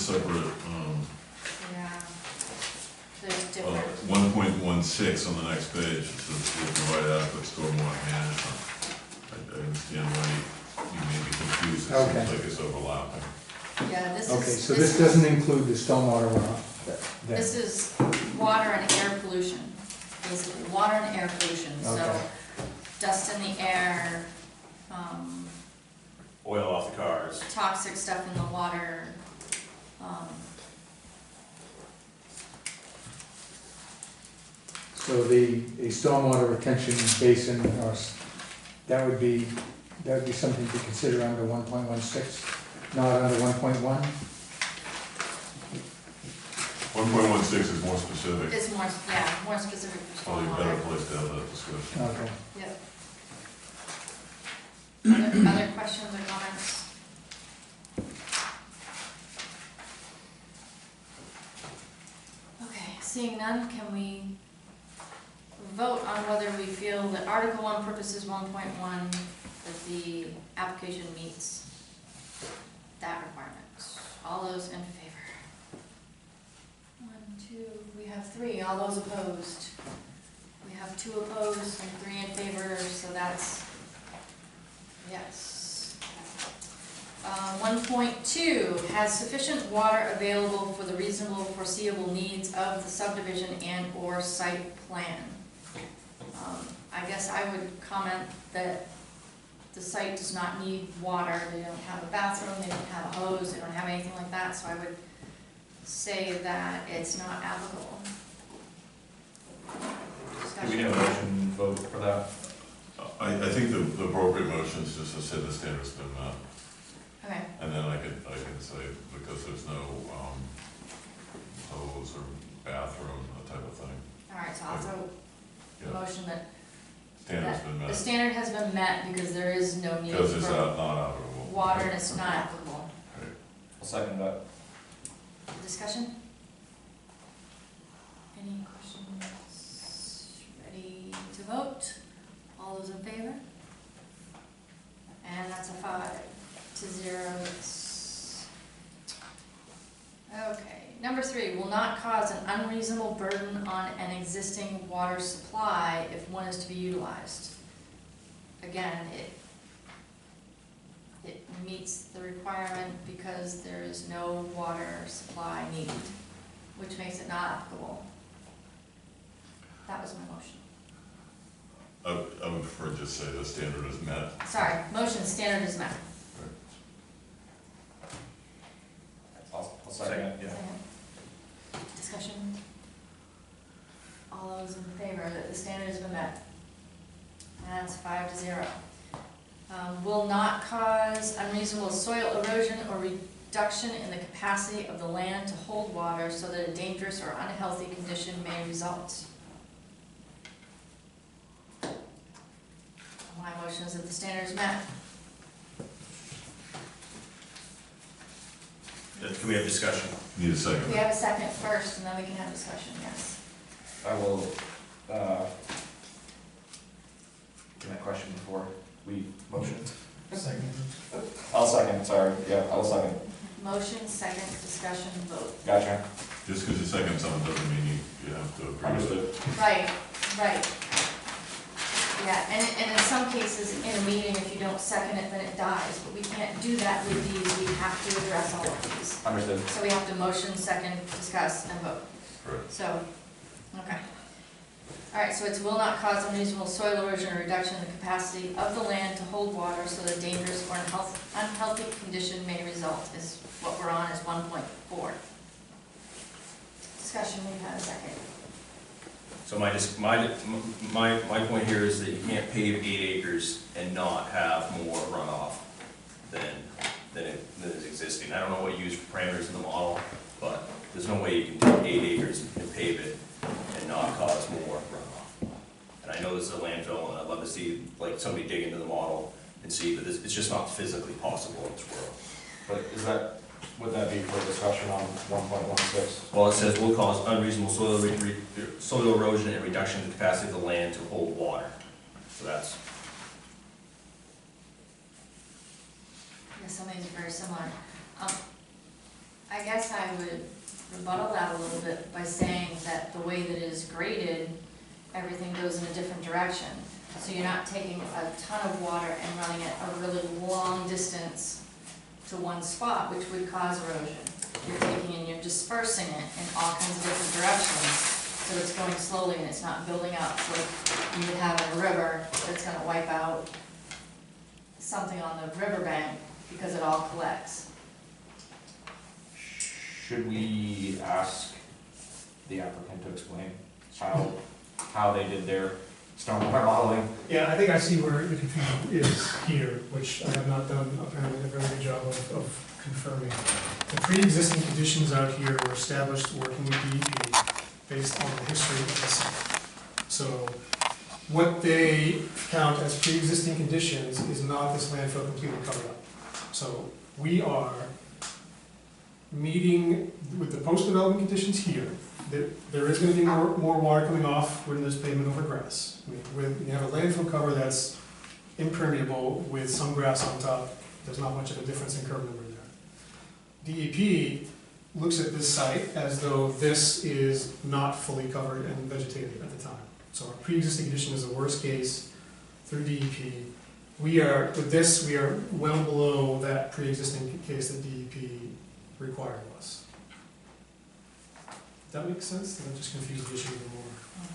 separate, Yeah. There's different, 1.16 on the next page, it says will provide adequate stormwater management. I understand why you may be confused, it Okay. seems like it's overlapping. yeah, this is. Okay, so this doesn't include the stormwater runoff then? This is water and air pollution, basically, water and air pollution, so Okay. dust in the air, Oil off the cars. toxic stuff in the water, So a stormwater retention basin, or that would be something to consider under 1.16, not under 1.1? 1.16 is more specific, it's more, yeah, more specific for probably a better stormwater. place to have that discussion. Okay. Yep. Other questions or comments? Okay, seeing none, can we vote on whether we feel that Article 1 purposes 1.1, that the application meets that requirement? All those in favor? 1, 2, we have 3. All those opposed? We have 2 opposed and 3 in favor, so that's yes. 1.2, has sufficient water available for the reasonable foreseeable needs of the subdivision and/or site plan. I guess I would comment that the site does not need water. They don't have a bathroom, they don't have a hose, they don't have anything like that, so I would say that it's not applicable. Do we need a motion vote for that? I think the appropriate motion is just to say the standard's been met, Okay, and then I can say, because there's no hose or bathroom, that type of thing. all right, so I'll throw a Yeah, motion that standard's been the met, standard has been met because there is no need because it's for not applicable. water and it's not applicable. Right. I'll second that. Discussion? Any questions? Ready to vote? All those in favor? And that's a 5-0. Okay, number 3, will not cause an unreasonable burden on an existing water supply if one is to be utilized. Again, it meets the requirement because there is no water supply needed, which makes it not applicable. That was my motion. I would prefer to just say the standard is met. Sorry, motion standard is met. I'll second it, yeah. Second. Discussion? All those in favor that the standard has been met? That's 5-0. Will not cause unreasonable soil erosion or reduction in the capacity of the land to hold water so that a dangerous or unhealthy condition may result. My motion is that the standard is met. Can we have discussion? Need a second. We have a second first, and then we can have discussion, yes. I will, get my question before we motion. Second. I'll second, sorry, yeah, I'll second. Motion, second, discussion, vote. Gotcha. Just because you second something doesn't mean you have to agree with Understood. it. Right, right. Yeah, and in some cases, in a meeting, if you don't second it, then it dies, but we can't do that with these, we have to address all of these. Understood. So we have to motion, second, discuss, and vote. Correct. So, okay. All right, so it's will not cause unreasonable soil erosion or reduction in the capacity of the land to hold water so that dangerous or unhealthy condition may result, is what we're on, is 1.4. Discussion, we have a second. So my point here is that you can't pave 8 acres and not have more runoff than is existing. I don't know what you use for parameters in the model, but there's no way you can take 8 acres and pave it and not cause more runoff. And I know this is a landfill, and I'd love to see like somebody dig into the model and see, but it's just not physically possible in this world. But would that be for discussion on 1.16? Well, it says will cause unreasonable soil erosion and reduction in the capacity of the land to hold water. So that's, Yeah, some of these are very similar. I guess guess I would rebuttal that a little bit by saying that the way that it is graded, everything goes in a different direction. So you're not taking a ton of water and running it a really long distance to one spot, which would cause erosion. You're taking and you're dispersing it in all kinds of different directions, so it's going slowly and it's not building up. So you would have a river that's gonna wipe out something on the riverbank because it all collects. Should we ask the applicant to explain how they did their stormwater modeling? Yeah, I think I see where the confusion is here, which I have not done apparently a very good job of confirming. The pre-existing conditions out here were established working with DEP based on the history of the site. So what they count as pre-existing conditions is not this landfill completely covered up. So we are meeting with the post-development conditions here. There is going to be more water coming off when there's pavement over grass. When you have a landfill cover that's impermeable with some grass on top, there's not much of a difference in curb number there. DEP looks at this site as though this is not fully covered and vegetated at the time. So our pre-existing condition is the worst case through DEP. With this, we are well below that pre-existing case that DEP required of us. Does that make sense? Did I just confuse the issue even more?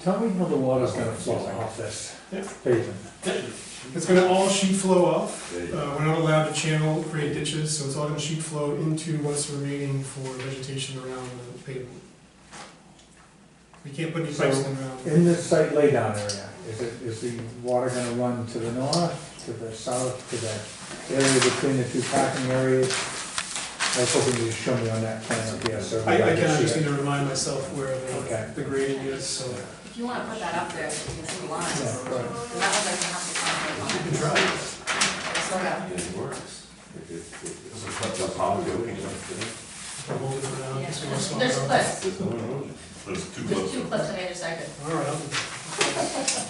Tell me how the water's gonna flow off this pavement. It's gonna all sheet flow off. We're not allowed to channel, create ditches, so it's all gonna sheet flow into what's remaining for vegetation around the pavement. We can't put any pipes in around. In the site laydown area, is the water gonna run to the north, to the south, to the area between the two parking areas? I was hoping you'd show me on that plan up here, so. I kind of see just it. need to remind myself where Okay. the grading is, so. If you wanna put that up there, so you can see the lines. Yeah, right. Because that was like a You can half try it. Sort of. It works. What's the problem doing? Hold it around, Yeah. just gonna swap There's it out. clips, There's no erosion. There's two there's clips. two clips on either side. All right, I'll do that.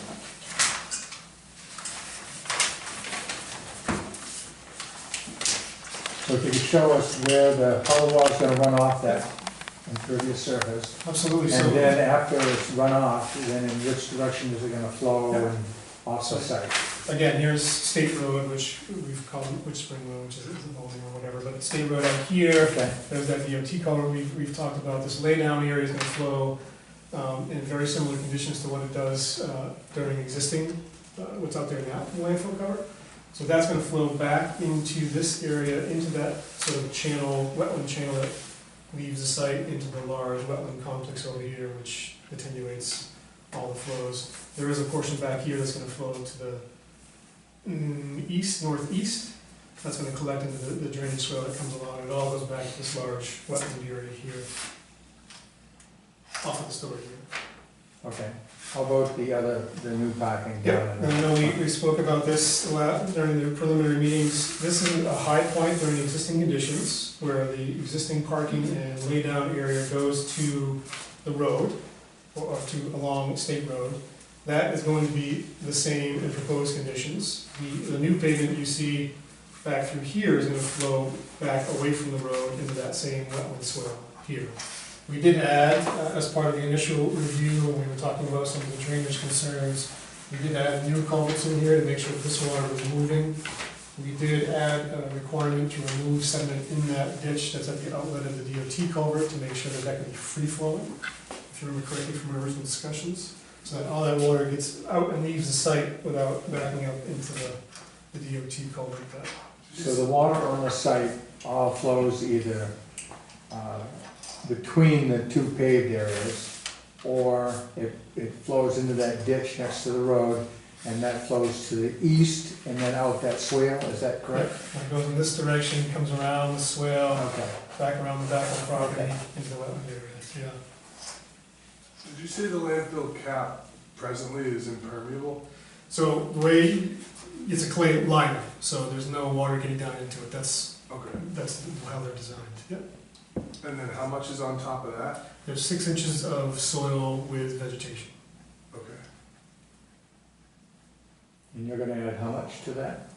So if you could show us where how the water's gonna run off that impervious surface, Absolutely, and so. then after it's run off, then in which direction is it gonna flow Yeah. and off the site? Again, here's State Road, which we've called, which Spring Road, which is the building or whatever, but State Road out here, Okay, there's that DOT color we've talked about. This laydown area is gonna flow in very similar conditions to what it does during existing, what's out there now, landfill cover. So that's gonna flow back into this area, into that sort of channel, wetland channel that leaves the site into the large wetland complex over here, which attenuates all the flows. There is a portion back here that's gonna flow to the northeast. That's gonna collect into the drainage swale that comes along. It all goes back to this large wetland area here, off of the storage unit. okay. How about the new parking Yeah, down and I know we spoke about this during the preliminary meetings. This is a high point during the existing conditions, where the existing parking and laydown area goes to the road, or along State Road. That is going to be the same in proposed conditions. The new pavement you see back through here is gonna flow back away from the road into that same wetland swale here. We did add, as part of the initial review, when we were talking about some of the drainage concerns, we did add new culverts in here to make sure that this water was moving. We did add a requirement to remove sediment in that ditch that's at the outlet of the DOT culvert to make sure that that can be free flowing, if you remember correctly from our original discussions. So that all that water gets out and leaves the site without backing up into the DOT culvert bed. So the water on the site all flows either between the two paved areas, or it flows into that ditch next to the road, and that flows to the east and then out that swale, is that correct? It goes in this direction, comes around the swale, Okay. back around the back of the property, Okay. into the wetland areas, yeah. Did you say the landfill cap presently is impermeable? So the way, it's a clay liner, so there's no water getting down into it, that's Okay. how they're designed, yep. And then how much is on top of that? There's 6 inches of soil with vegetation. Okay. And you're gonna add how much to that?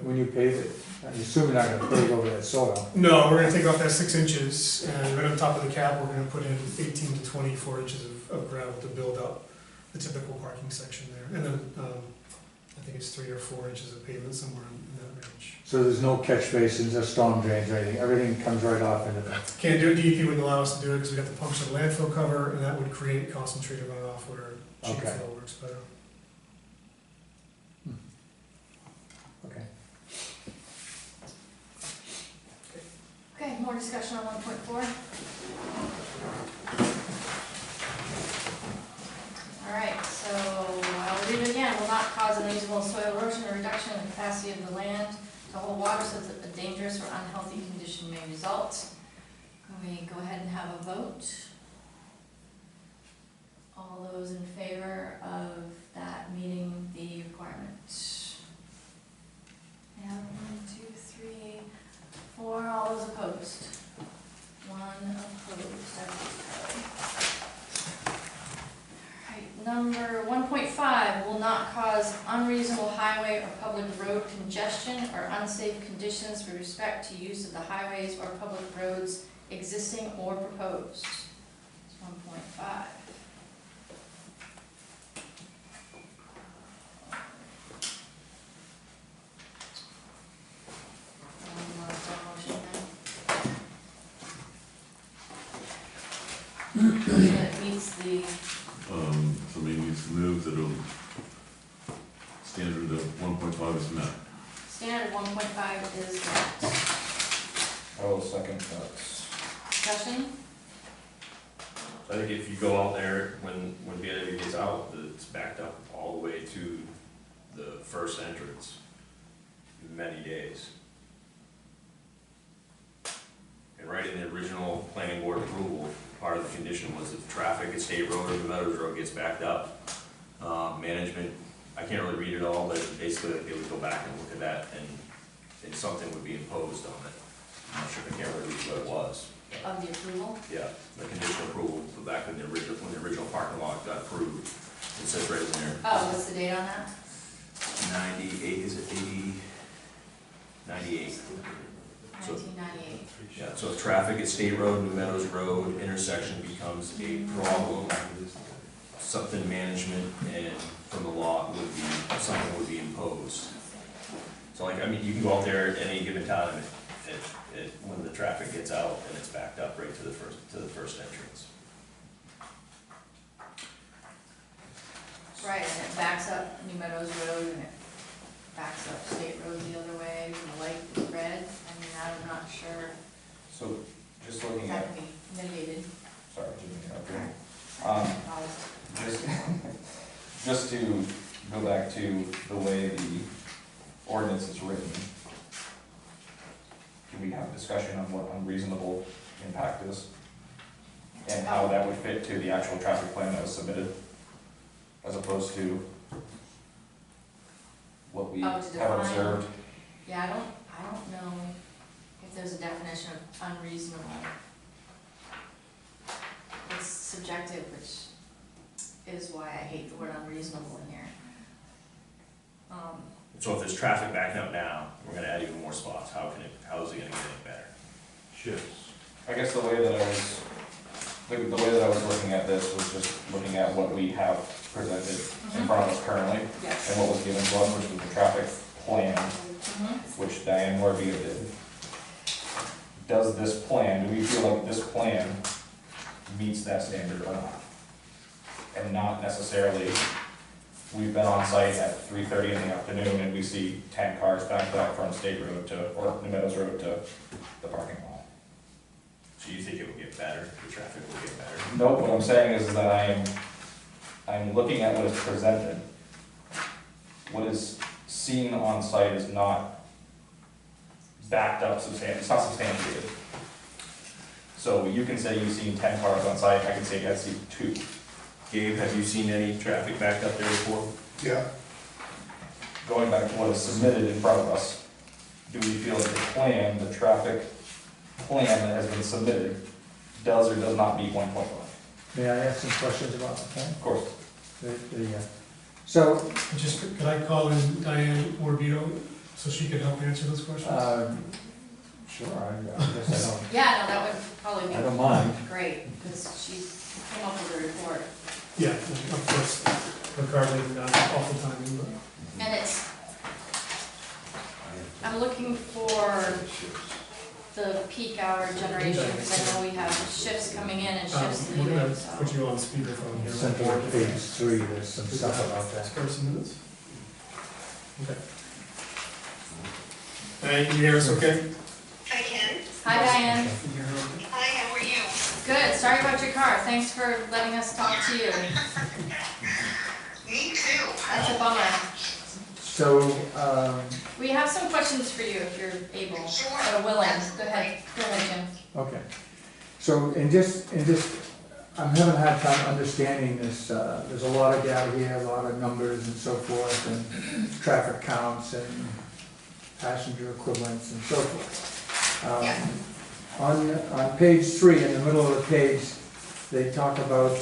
When you pave it, I assume you're not gonna pave over that soil. No, we're gonna take off that 6 inches, and right on top of the cap, we're gonna put in 18 to 24 inches of gravel to build up the typical parking section there. And then, I think it's 3 or 4 inches of pavement, somewhere in that range. So there's no catch basins or storm drains or anything, everything comes right off into the, Can't do it, DEP wouldn't allow us to do it, because we got the punctured landfill cover, and that would create concentrated runoff where sheet Okay. flow works better. okay. Okay, more discussion on 1.4? All right, so I'll read it again. Will not cause unreasonable soil erosion or reduction in the capacity of the land to hold water so that a dangerous or unhealthy condition may result. Can we go ahead and have a vote? All those in favor of that meeting the requirement? And 1, 2, 3, 4, all those opposed? 1 opposed, that is carried. Alright, number 1.5, will not cause unreasonable highway or public road congestion or unsafe conditions with respect to use of the highways or public roads existing or proposed. It's 1.5. That meets the, Somebody needs to move that a standard of 1.5 is met. standard 1.5 is met. I will second that. Discussion? I think if you go out there, when BLW gets out, it's backed up all the way to the first entrance, many days. And right in the original planning board approval, part of the condition was if traffic at State Road or the Meadows Road gets backed up, management, I can't really read it all, but basically like, they would go back and look at that and something would be imposed on it. I'm not sure, I can't really read what it was. Of the approval? Yeah, the conditional approval, back when the original parking lot got approved, it says right in there, Oh, what's the date on that? 98, is it 80? 98. So- 1998. Yeah, so if traffic at State Road, New Meadows Road intersection becomes a problem, something management and from the law would be, something would be imposed. So like, I mean, you can go out there at any given time, when the traffic gets out and it's backed up right to the first entrance. Right, and it backs up New Meadows Road and it backs up State Road the other way, and the light is red. I mean, I'm not sure So, just if looking that at, can be mitigated. sorry, didn't interrupt you. I'll- Just to go back to the way the ordinance is written, can we have a discussion on what unreasonable impact is? And how that would fit to the actual traffic plan that was submitted, as opposed to what we Oh, to have define. observed? Yeah, I don't know if there's a definition of unreasonable. It's subjective, which is why I hate the word unreasonable in here. So if there's traffic backing up now, we're gonna add even more spots, how is it gonna get any better? Shifts. I guess the way that I was looking at this was just looking at what we have presented in front of us currently, and Yes. what was given to us, which was the traffic plan, Mhm. which Diane Morby did. Does this plan, do we feel like this plan meets that standard or not? And not necessarily, we've been on site at 3:30 in the afternoon and we see 10 cars backed up from State Road or New Meadows Road to the parking lot. So you think it will get better, the traffic will get better? Nope, what I'm saying is that I'm looking at what is presented. What is seen on site is not backed up it's not substantiated. So you can say you've seen 10 cars on site, I can say I see 2. Gabe, have you seen any traffic backed up there before? Yeah. Going back to what is submitted in front of us, do we feel that the plan, the traffic plan that has been submitted, does or does not meet 1.5? May I ask some questions about the plan? Of course. So, Just, could I call in Diane Morbido? So she could help answer those questions? Sure, I guess Yeah, no, that would probably I be don't mind. great, because she came up with a report. Yeah, of course, regarding awful timing, but. And it's, I'm looking for the peak hour generation, because I know we have shifts coming in and shifts We're leaving, gonna so. put you on speakerphone here. Central page 3, there's some stuff about that. Spare some minutes? Okay. Hey, can you hear us okay? I can. Hi Diane, Can you hear her okay? Hi, how are you? good, sorry about your car, thanks for letting us talk to you, Me too. that's a bummer. So, We have some questions for you if you're able, Sure. or willing, go ahead, Jim. okay. So in just, I'm having a hard time understanding this, there's a lot of data here, a lot of numbers and so forth, and traffic counts and passenger equivalents and so forth. On page 3, in the middle of the page, they talk about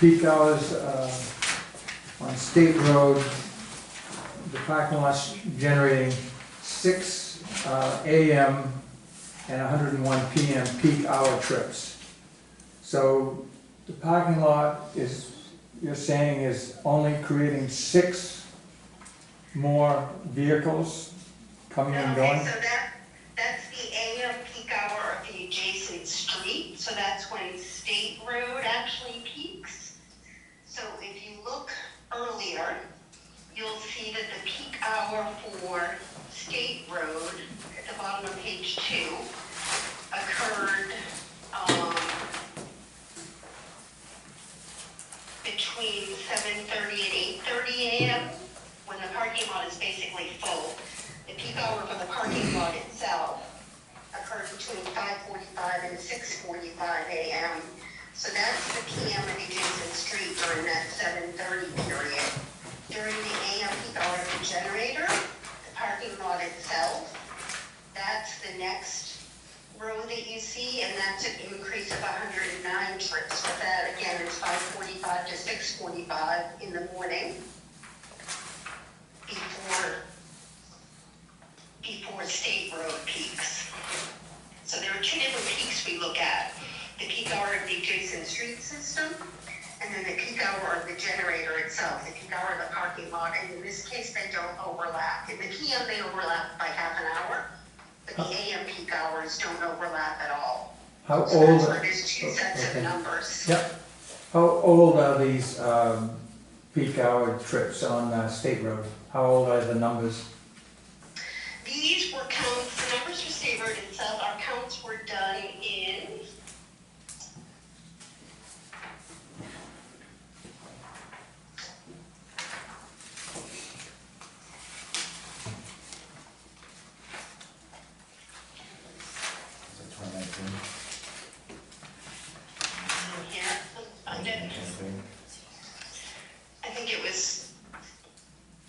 peak hours on State Road, the parking lot's generating 6 AM and 101 PM peak hour trips. So the parking lot is, you're saying, is only creating 6 more vehicles coming and going? Okay, so that's the AM peak hour of the adjacent street, so that's when State Road actually peaks. So if you look earlier, you'll see that the peak hour for State Road, at the bottom of page 2, occurred between 7:30 and 8:30 AM, when the parking lot is basically full. The peak hour for the parking lot itself occurred between 5:45 and 6:45 AM. So that's the PM of adjacent street during that 7:30 period. During the AM peak hour of the generator, the parking lot itself, that's the next row that you see, and that's an increase of 109 trips. But that, again, is 5:45 to 6:45 in the morning before State Road peaks. So there are 2 different peaks we look at. The peak hour of the adjacent street system, and then the peak hour of the generator itself, the peak hour of the parking lot, and in this case, they don't overlap. In the PM, they overlap by half an hour, but the AM peak hours don't overlap at all. How So old? that's why there's 2 sets Okay. of numbers. Yep. How old are these peak hour trips on State Road? How old are the numbers? These were counts, the numbers for State Road itself, our counts were done in here. I think it was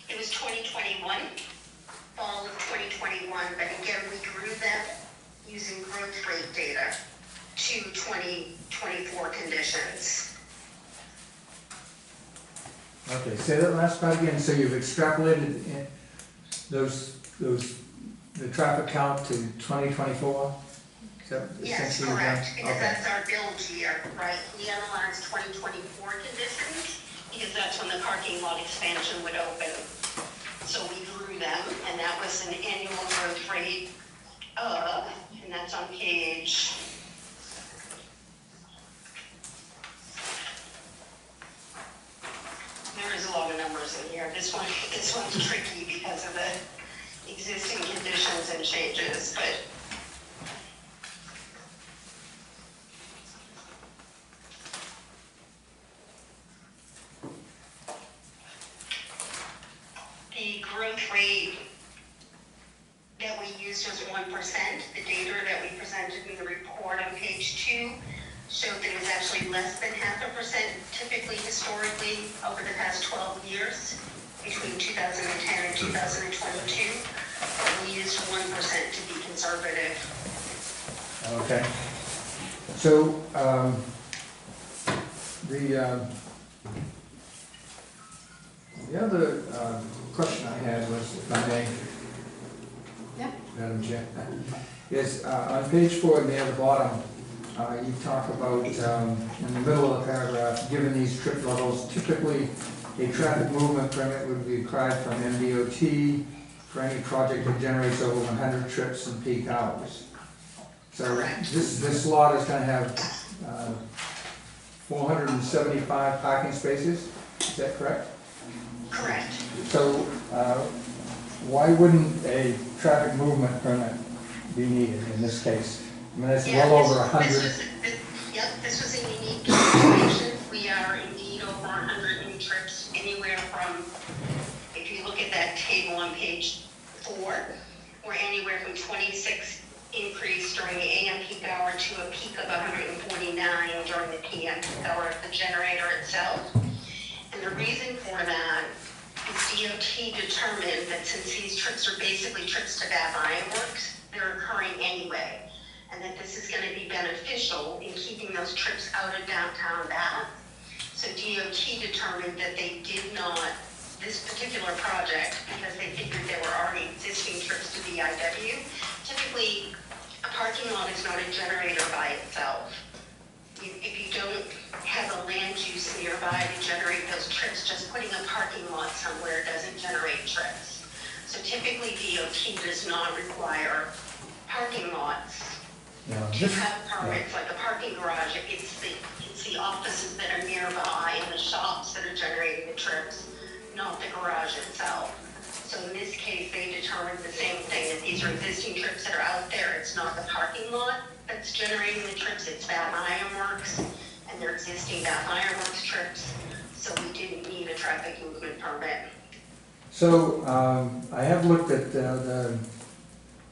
2021, fall of 2021, but again, we grew them using growth rate data to 2024 conditions. Okay, say that last part again. So you've extrapolated the traffic count to 2024? Is that Yes, essentially what you've done? correct, because Okay. that's our build year, right? We analyzed 2024 conditions, because that's when the parking lot expansion would open. So we grew them, and that was an annual growth rate of, and that's on page, there is a lot of numbers in here. This one's tricky because of the existing conditions and changes, but the growth rate that we used was 1%. The data that we presented in the report on page 2 showed that it was actually less than 0.5%, typically historically over the past 12 years, between 2010 and 2022. But we used 1% to be conservative. Okay. So, the other question I had was, if I may, Madam Chair. Yes, on page 4 near the bottom, you talk about, in the middle of the paragraph, given these trip levels, typically a traffic movement permit would be required from MDOT for any project that generates over 100 trips in peak hours. So this lot is gonna have 475 parking spaces, is that correct? Correct. So, why wouldn't a traffic movement permit be needed in this case? I mean, that's Yeah, well over this 100. was- Yep, this was a unique situation. We are indeed over 100 new trips, anywhere from, if you look at that table on page 4, we're anywhere from 26 increase during the AM peak hour to a peak of 149 during the PM peak hour of the generator itself. And the reason for that is DOT determined that since these trips are basically trips to Bath Iron Works, they're occurring anyway. And that this is gonna be beneficial in keeping those trips out of downtown Bath. So DOT determined that they did not, this particular project, because they figured there were already existing trips to BIW. Typically, a parking lot is not a generator by itself. If you don't have a land use nearby to generate those trips, just putting a parking lot somewhere doesn't generate trips. So typically DOT does not require parking lots Yeah, to have permits, like a parking garage. It's the offices that are nearby and the shops that are generating the trips, not the garage itself. So in this case, they determined the same thing, that these are existing trips that are out there. It's not the parking lot that's generating the trips, it's Bath Iron Works, and they're existing Bath Iron Works trips. So we didn't need a traffic movement permit. So, I have looked at the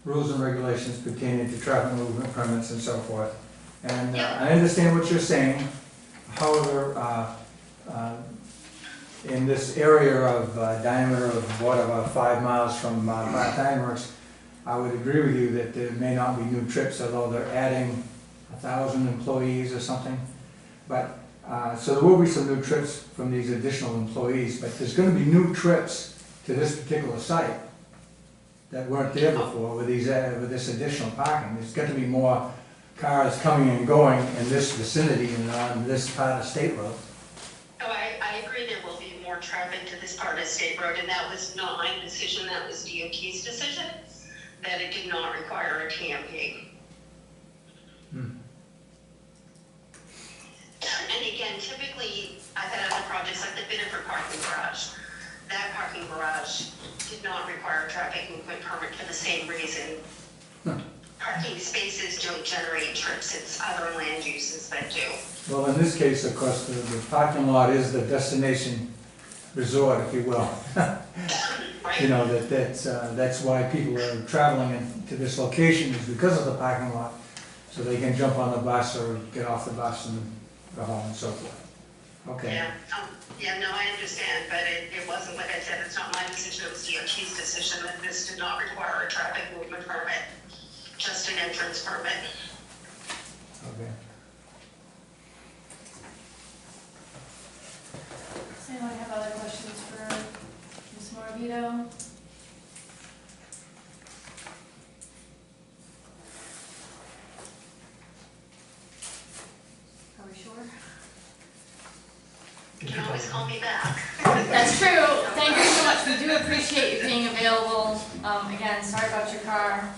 rules and regulations pertaining to traffic movement permits and so forth. And I understand what you're saying. However, in this area of diameter of what, about 5 miles from Bath Iron Works, I would agree with you that there may not be new trips, although they're adding 1,000 employees or something. But, so there will be some new trips from these additional employees, but there's gonna be new trips to this particular site that weren't there before with these, with this additional parking. There's got to be more cars coming and going in this vicinity and on this part of State Road. Oh, I agree there will be more traffic to this part of State Road, and that was not my decision, that was DOT's decision, that it did not require a TMP. And again, typically, I've had other projects like the Biddeford parking garage. That parking garage did not require a traffic movement permit for the same reason. Parking spaces don't generate trips, it's other land uses that do. Well, in this case, of course, the parking lot is the destination resort, if you will. Right? You know, that's why people are traveling to this location, is because of the parking lot. So they can jump on the bus or get off the bus and go home and so forth. Okay. Yeah, no, I understand, but it wasn't, like I said, it's not my decision, it was DOT's decision that this did not require a traffic movement permit, just an entrance permit. Okay. Does anyone have other questions for Ms. Moravito? Are we sure? You can always call me back. That's true. Thank you so much. We do appreciate you being available. Again, sorry about your car.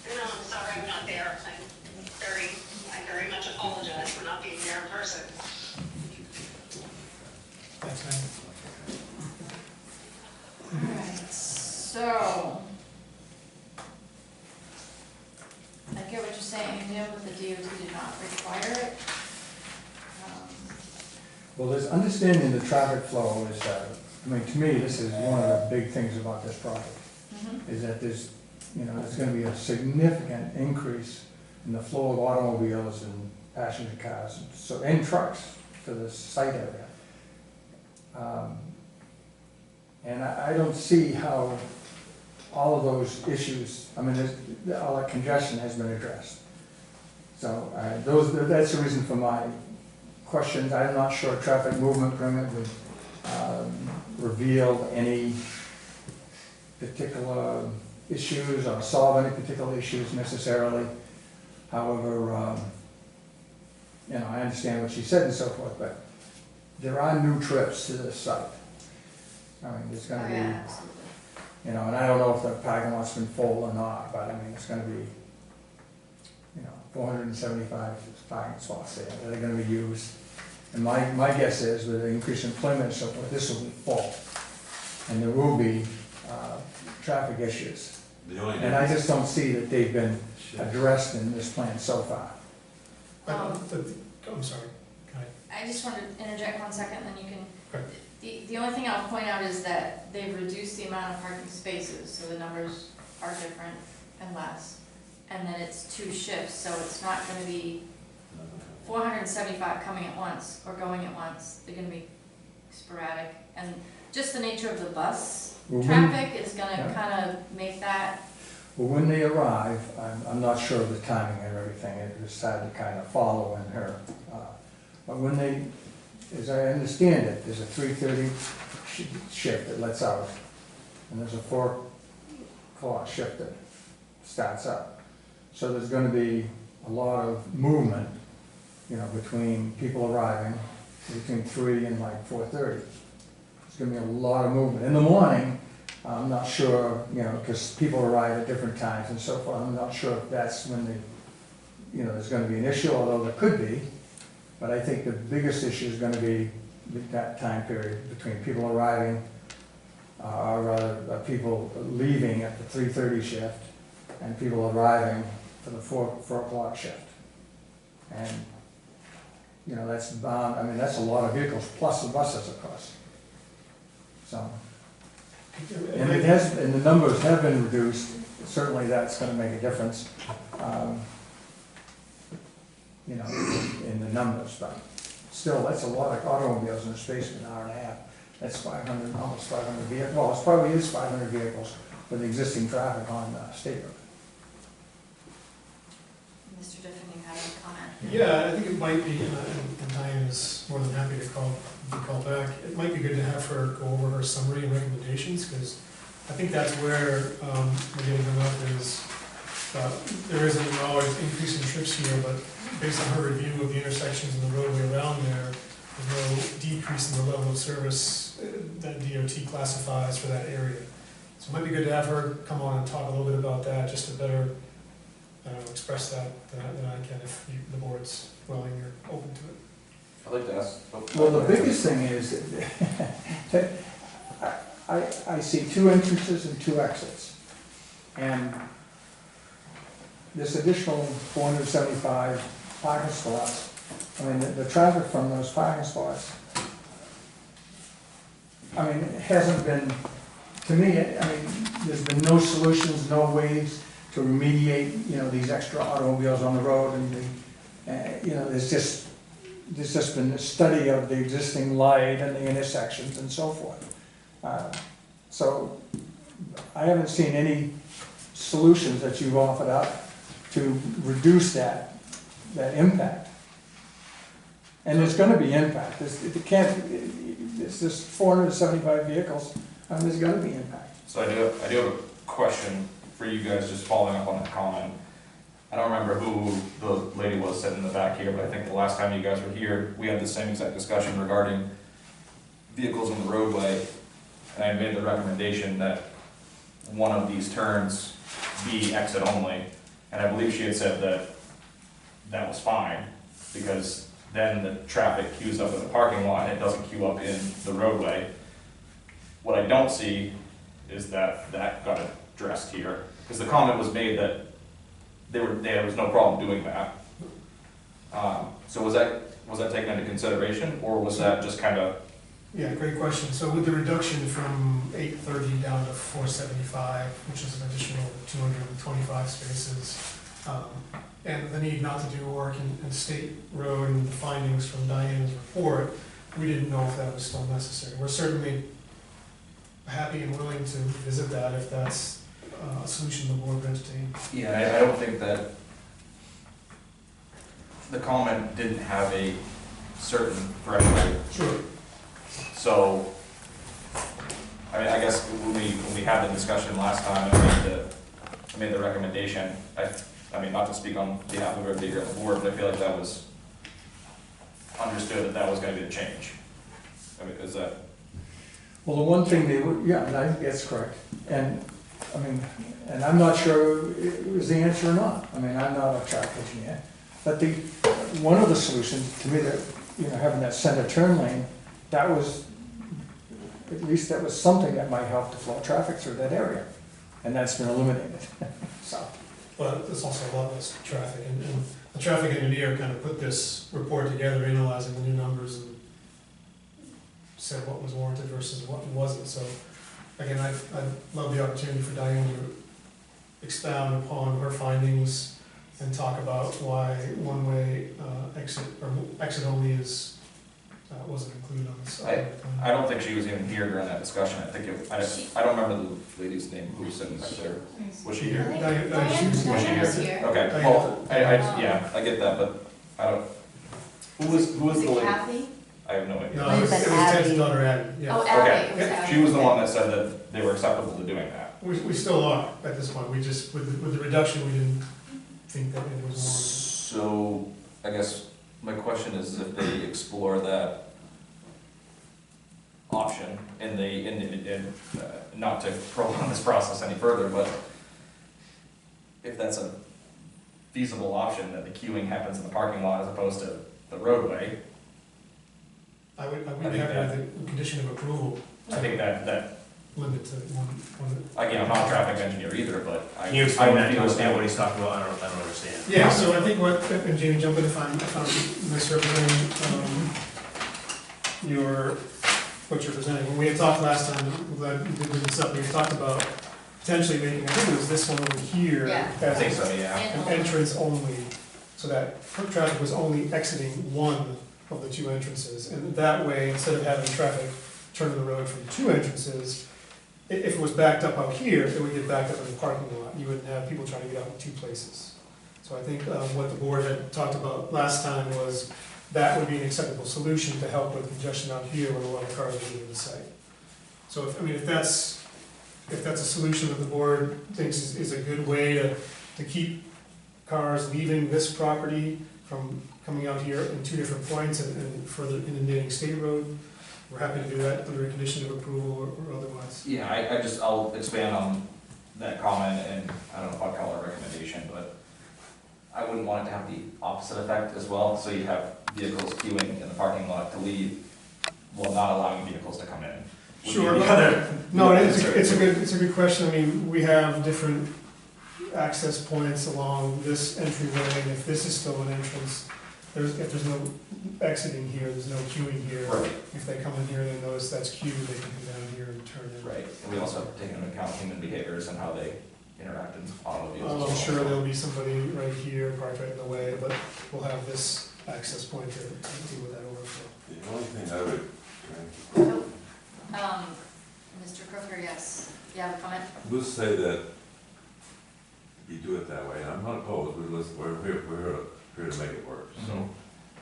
No, I'm sorry I'm not there. I very much apologize for not being there in person. That's fine. Alright, so. I get what you're saying, Jim, but the DOT did not require it. Well, there's understanding the traffic flow is, I mean, to me, this is one of the big things about this project, is that there's, you know, there's gonna be a significant increase in the flow of automobiles and passenger cars, and trucks to this site area. And I don't see how all of those issues, I mean, all that congestion has been addressed. So, that's the reason for my questions. I'm not sure a traffic movement permit would reveal any particular issues or solve any particular issues necessarily. However, you know, I understand what she said and so forth, but there are new trips to this site. I mean, there's Oh, gonna yeah, be, absolutely. you know, and I don't know if the parking lot's been full or not, but I mean, it's gonna be, you know, 475 parking spots there that are gonna be used. And my guess is with the increased employment and so forth, this will be full. And there will be, traffic issues. The only And I just don't see that they've been addressed in this plan so far. I'm sorry, I just wanted to interject 1 second, then you can. Okay. The only thing I'll point out is that they've reduced the amount of parking spaces, so the numbers are different and less. And then it's 2 shifts, so it's not gonna be 475 coming at once or going at once. They're gonna be sporadic. And just the nature of the bus Well, traffic is gonna yeah. kinda make that, Well, when they arrive, I'm not sure of the timing and everything, it was hard to kind of follow in her. But when they, as I understand it, there's a 3:30 shift that lets out, and there's a 4 o'clock shift that starts up. So there's gonna be a lot of movement, you know, between people arriving, between 3 and like 4:30. There's gonna be a lot of movement. In the morning, I'm not sure, you know, because people arrive at different times and so forth, I'm not sure if that's when the, you know, there's gonna be an issue, although there could be. But I think the biggest issue is gonna be that time period between people arriving, or rather, people leaving at the 3:30 shift, and people arriving for the 4 o'clock shift. And, you know, that's bound, I mean, that's a lot of vehicles, plus the buses, of course. So. And it has, and the numbers have been reduced, certainly that's gonna make a difference, you know, in the numbers, but still, that's a lot of automobiles in the space of an hour and a half. That's 500, almost 500 vehicles, well, it probably is 500 vehicles with the existing traffic on State Road. Mr. Diffin, you had a comment? Yeah, I think it might be, and Diane is more than happy to be called back. It might be good to have her go over her summary and recommendations, because I think that's where we're getting them up is, there isn't always increase in trips here, but based on her review of the intersections and the roadway around there, there's no decrease in the level of service that DOT classifies for that area. So it might be good to have her come on and talk a little bit about that, just to better express that than I can, if the board's willing or open to it. I'd like to ask. Well, the biggest thing is, that I see 2 entrances and 2 exits. And this additional 475 parking spots, I mean, the traffic from those parking spots, I mean, it hasn't been, to me, I mean, there's been no solutions, no ways to remediate, you know, these extra automobiles on the road, and you know, there's just been a study of the existing light and the intersections and so forth. So I haven't seen any solutions that you've offered up to reduce that impact. And there's gonna be impact. It's just 475 vehicles, and there's gonna be impact. So I do have a question for you guys, just following up on that comment. I don't remember who the lady was sitting in the back here, but I think the last time you guys were here, we had the same exact discussion regarding vehicles on the roadway. And I made the recommendation that one of these turns be exit only. And I believe she had said that that was fine, because then the traffic queues up in the parking lot and it doesn't queue up in the roadway. What I don't see is that got addressed here, because the comment was made that there was no problem doing that. So was that taken into consideration, or was that just kind of? Yeah, great question. So with the reduction from 830 down to 475, which is an additional 225 spaces, and the need not to do work in State Road and the findings from Diane's report, we didn't know if that was still necessary. We're certainly happy and willing to visit that if that's a solution the board would entertain. Yeah, I don't think that the comment didn't have a certain threshold. Sure. So, I mean, I guess when we had the discussion last time, I think that made the recommendation, I mean, not to speak on behalf of everybody here on the board, but I feel like that was understood that that was gonna be the change. I mean, is that, Well, the one thing they would, yeah, that's correct. And, I mean, and I'm not sure it was the answer or not. I mean, I'm not a traffic engineer. But one of the solutions, to me, that, having that center turn lane, that was, at least that was something that might help to flow traffic through that area. And that's been eliminated, so. But there's also a lot less traffic, and the traffic engineer kind of put this report together, analyzing the new numbers and said what was warranted versus what wasn't, so again, I'd love the opportunity for Diane to expound upon her findings and talk about why one-way exit, or exit only is, wasn't included on this. I don't think she was even here during that discussion. I think I don't remember the lady's name who was sitting back there. Was she here? Diane was here. Okay, well, yeah, I get that, but I don't, who was Was the it lady? Kathy? I have no idea. No, it was Ted's daughter Abby, yeah. Oh, Abby, it was Okay, Abby. she was the one that said that they were acceptable to doing that. We still are at this point, we just, with the reduction, we didn't think that it was So, I guess my question is if they explore that option and not to prolong this process any further, but if that's a feasible option, that the queuing happens in the parking lot as opposed to the roadway, I would I be think happy that- with the condition of approval. I think that, Limit to one. again, I'm not a traffic engineer either, but I. Can you I explain would that to feel understand that- what he's talking about? I don't understand. Yeah, so I think what, and Jamie, jump in if I'm misrepresenting, what you're presenting. When we had talked last time, I'm glad you did bring this up, we had talked about potentially making, I think it was this one over here. Yeah. I as think so, yeah. an entrance only, so that foot traffic was only exiting one of the two entrances. And that way, instead of having traffic turn to the road from two entrances, if it was backed up out here, it would get backed up in the parking lot. You wouldn't have people trying to get out in two places. So I think what the board had talked about last time was that would be an acceptable solution to help with congestion out here when a lot of cars are leaving the site. So if that's a solution that the board thinks is a good way to keep cars leaving this property from coming out here in two different points and further inundating State Road, we're happy to do that under a condition of approval or otherwise. Yeah, I'll expand on that comment, and I don't know if I'd call it a recommendation, but I wouldn't want it to have the opposite effect as well, so you have vehicles queuing in the parking lot to leave, while not allowing vehicles to come in. Would be Sure, the but- other- No, it's a good question. I mean, we have different access points along this entryway, and if this is still an entrance, if there's no exiting here, there's no queuing here. Right, If they come in here and they notice that's queued, they can come down here and turn in. right, and we also have to take into account human behaviors and how they interact in automobiles as well. I'm sure there'll be somebody right here, parked right in the way, but we'll have this access point to deal with that overflow. The only thing I would, Mr. Crooker, yes, you have a comment? We'll say that you do it that way, and I'm not opposed, we're here to make it work, so.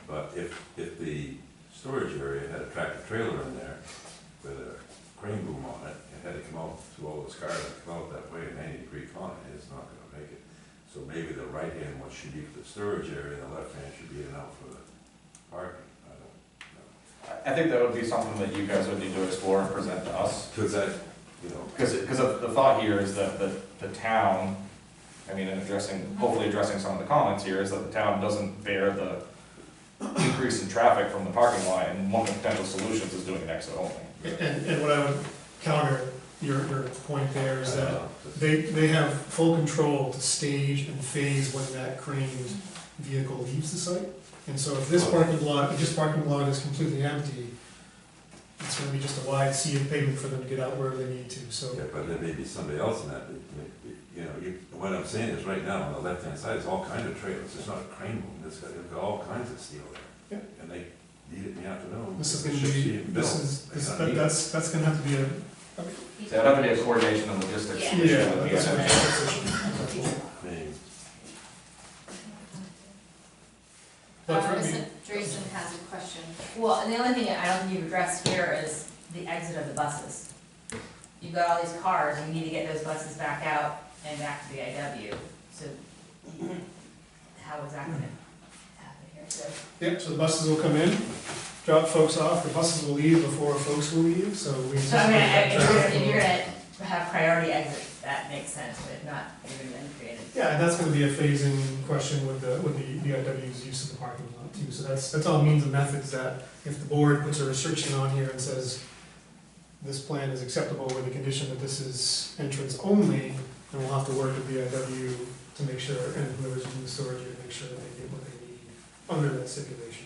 But if the storage area had a tractor trailer in there with a crane boom on it, it had to come out through all those cars and come out that way in 90-degree climate, it's not gonna make it. So maybe the right hand one should be for the storage area, and the left hand should be in and out for the parking, I don't know. I think that would be something that you guys would need to explore and present to us. Cause that, Because the thought here is that the town, I mean, and hopefully addressing some of the comments here, is that the town doesn't bear the increase in traffic from the parking lot, and one of the potential solutions is doing an exit only. And what I would counter your point there is that they have full control to stage and phase when that craned vehicle leaves the site. And so if this parking lot is completely empty, it's gonna be just a wide sea of pavement for them to get out wherever they need to, so. yeah, but there may be somebody else in that, what I'm saying is right now, on the left-hand side, there's all kinds of trailers, it's not a crane boom, it's got all kinds of steel there. Yeah. And they need it in the afternoon. This is gonna Shift be, even built. that's gonna have to be a. So it'd have to be a coordination and logistics Yeah. issue Yeah, with that's the what engineer. I mean, Jason has a question. Well, and the only thing I don't think you've addressed here is the exit of the buses. You've got all these cars, and you need to get those buses back out and back to the IW, so how is that gonna happen here? So, Yep, so the buses will come in, drop folks off, the buses will leave before folks will leave, so we. so I mean, if you're gonna have priority exits, that makes sense, but not, you're gonna then create it. Yeah, and that's gonna be a phasing question with the BIW's use of the parking lot too, so that's all means and methods that if the board puts a restriction on here and says this plan is acceptable with the condition that this is entrance only, then we'll have to work with BIW to make sure, and whoever's doing the storage, to make sure that they get what they need under that stipulation.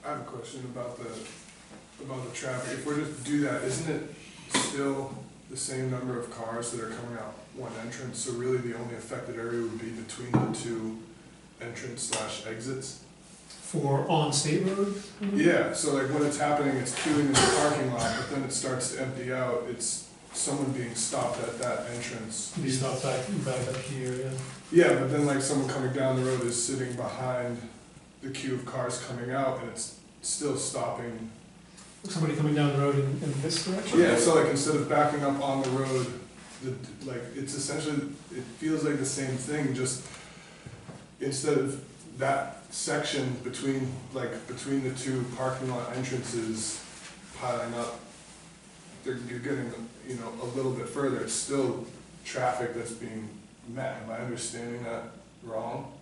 I have a question about the traffic. If we're to do that, isn't it still the same number of cars that are coming out one entrance? So really the only affected area would be between the two entrance / exits? For on State Road? Yeah, so like when it's happening, it's queuing in the parking lot, but then it starts to empty out. It's someone being stopped at that entrance. Be stopped back up here, yeah. Yeah, but then like someone coming down the road is sitting behind the queue of cars coming out and it's still stopping. Somebody coming down the road in this direction? Yeah, so like instead of backing up on the road, like it's essentially, it feels like the same thing, just instead of that section between the two parking lot entrances piling up, you're getting, you know, a little bit further, it's still traffic that's being met. Am I understanding that wrong?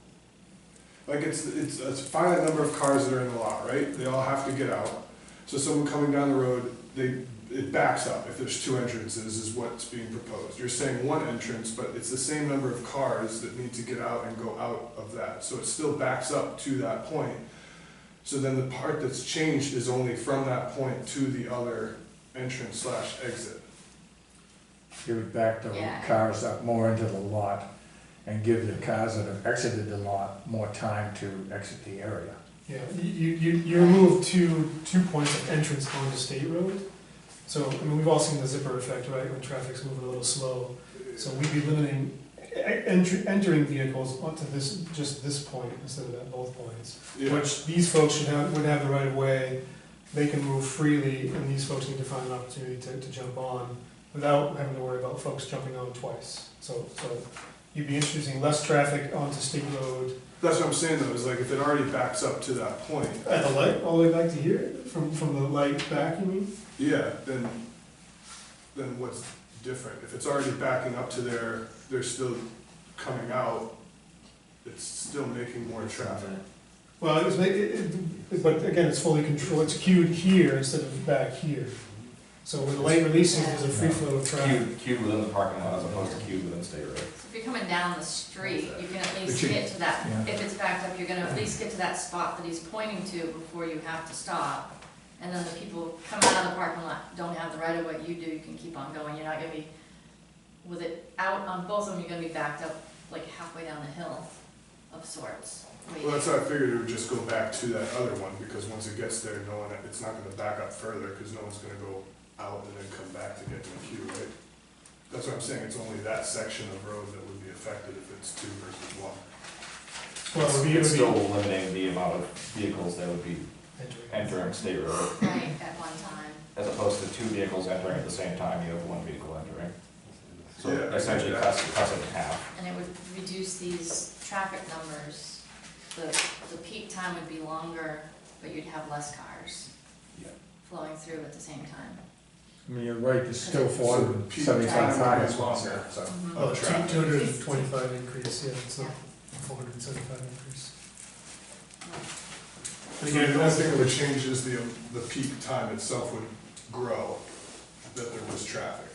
Like it's a finite number of cars that are in the lot, right? They all have to get out. So someone coming down the road, it backs up if there's two entrances is what's being proposed. You're saying one entrance, but it's the same number of cars that need to get out and go out of that. So it still backs up to that point. So then the part that's changed is only from that point to the other entrance / exit. You would back the Yeah. cars up more into the lot and give the cars that have exited the lot more time to exit the area. Yeah, you remove two points of entrance onto State Road. So, I mean, we've all seen the zipper effect, right, when traffic's moving a little slow. So we'd be limiting entering vehicles onto just this point instead of at both points. Yeah. Which these folks would have the right of way, they can move freely, and these folks need to find an opportunity to jump on without having to worry about folks jumping on twice. So you'd be introducing less traffic onto State Road. That's what I'm saying though, is like if it already backs up to that point, At the light, all the way back to here, from the light back, you mean? yeah, then what's different? If it's already backing up to there, they're still coming out, it's still making more traffic. Well, but again, it's fully controlled, it's queued here instead of back here. So when the light releases, there's a free flow of traffic. Queued within the parking lot as opposed to queued within State Road. So if you're coming down the street, you can at least But you- get to that, yeah. if it's backed up, you're gonna at least get to that spot that he's pointing to before you have to stop. And then the people coming out of the parking lot don't have the right of way you do, you can keep on going, you're not gonna be, with it out on both of them, you're gonna be backed up like halfway down the hill of sorts. Well, that's how I figured it would just go back to that other one, because once it gets there, it's not gonna back up further, because no one's gonna go out and then come back to get to the queue, right? That's what I'm saying, it's only that section of road that would be affected if it's two versus one. Well, it would be It's still limiting the amount of vehicles that would be entering State Road. Right, at one time. As opposed to two vehicles entering at the same time, you have one vehicle entering. So Yeah, I essentially get cuts it in half. And it would reduce these traffic numbers. The peak time would be longer, but you'd have less cars Yeah. flowing through at the same time. I mean, you're right, there's still So four, peak 75 time would cars. be longer, so, Mhm. Oh, of traffic. 225 increase, yeah, it's not Yeah. 475 increase. And So again, the only that's, thing that would change is the peak time itself would grow, that there was traffic.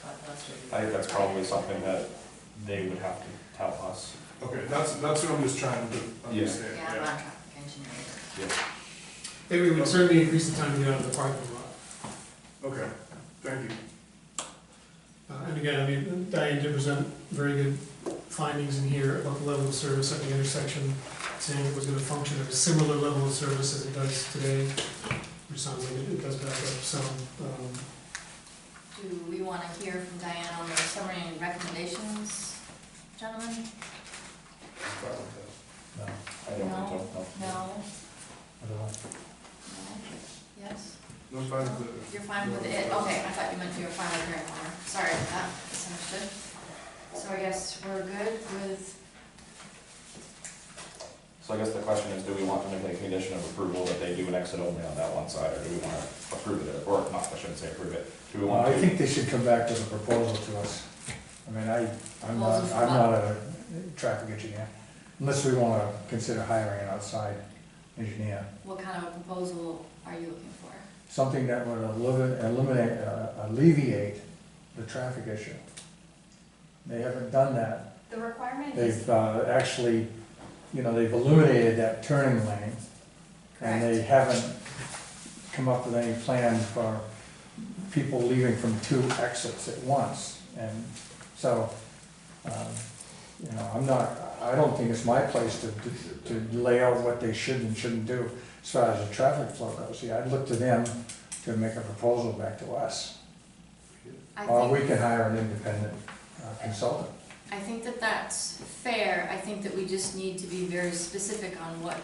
But that's I think that's probably something that they would have to tell us. Okay, that's what I'm just trying to understand, Yeah, I'm yeah. not traffic engineer. it would certainly increase the time to get out of the parking lot. Okay, thank you. And again, I mean, Diane did present very good findings in here about the level of service at the intersection, saying it was gonna function at a similar level of service as it does today, which sounds like it does back up some. Do we want to hear from Diane on the summary and recommendations, gentlemen? No, I don't think so, no. No? I don't know. No? Yes? No, fine with it. You're fine with it? Okay, I thought you meant you were fine with hearing more. Sorry about that, misunderstood. So I guess we're good with, So I guess the question is, do we want to make a condition of approval that they do an exit only on that one side, or do we want to approve it, or not, I shouldn't say approve it, do we Well, want I to? think they should come back with a proposal to us. I mean, I'm not, Proposal for I'm what? not a traffic engineer, unless we wanna consider hiring an outside engineer. what kind of a proposal are you looking for? Something that would eliminate, alleviate the traffic issue. They haven't done that. The requirement is, They've actually, they've eliminated that turning lane, and they haven't come up with any plan for people leaving from two exits at once. And so, I don't think it's my place to lay out what they should and shouldn't do as far as the traffic flow goes. Yeah, I'd look to them to make a proposal back to us. Or we can hire an independent consultant. I think that that's fair. I think that we just need to be very specific on what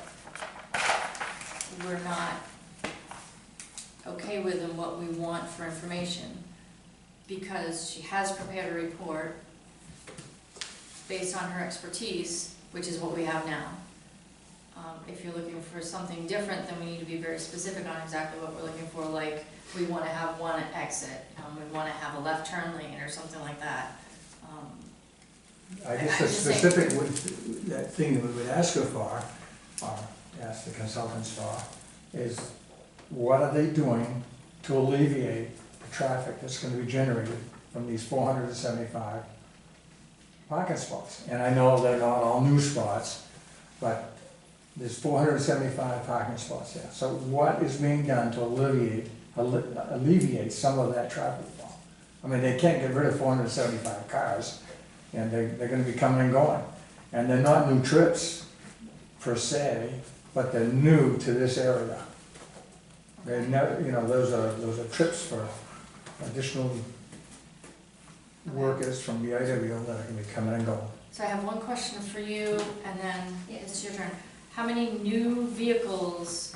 we're not okay with and what we want for information. Because she has prepared a report based on her expertise, which is what we have now. If you're looking for something different, then we need to be very specific on exactly what we're looking for, like, we wanna have one exit, we wanna have a left turn lane or something like that. I guess I'm the just saying- specific, that thing that we would ask her for, or ask the consultants for, is what are they doing to alleviate the traffic that's gonna be generated from these 475 parking spots? And I know they're not all new spots, but there's 475 parking spots there. So what is being done to alleviate some of that traffic flow? I mean, they can't get rid of 475 cars, and they're gonna be coming and going. And they're not new trips per se, but they're new to this area. They never, those are trips for additional workers from the IWO that are gonna be coming and going. So I have one question for you, and then it's your turn. How many new vehicles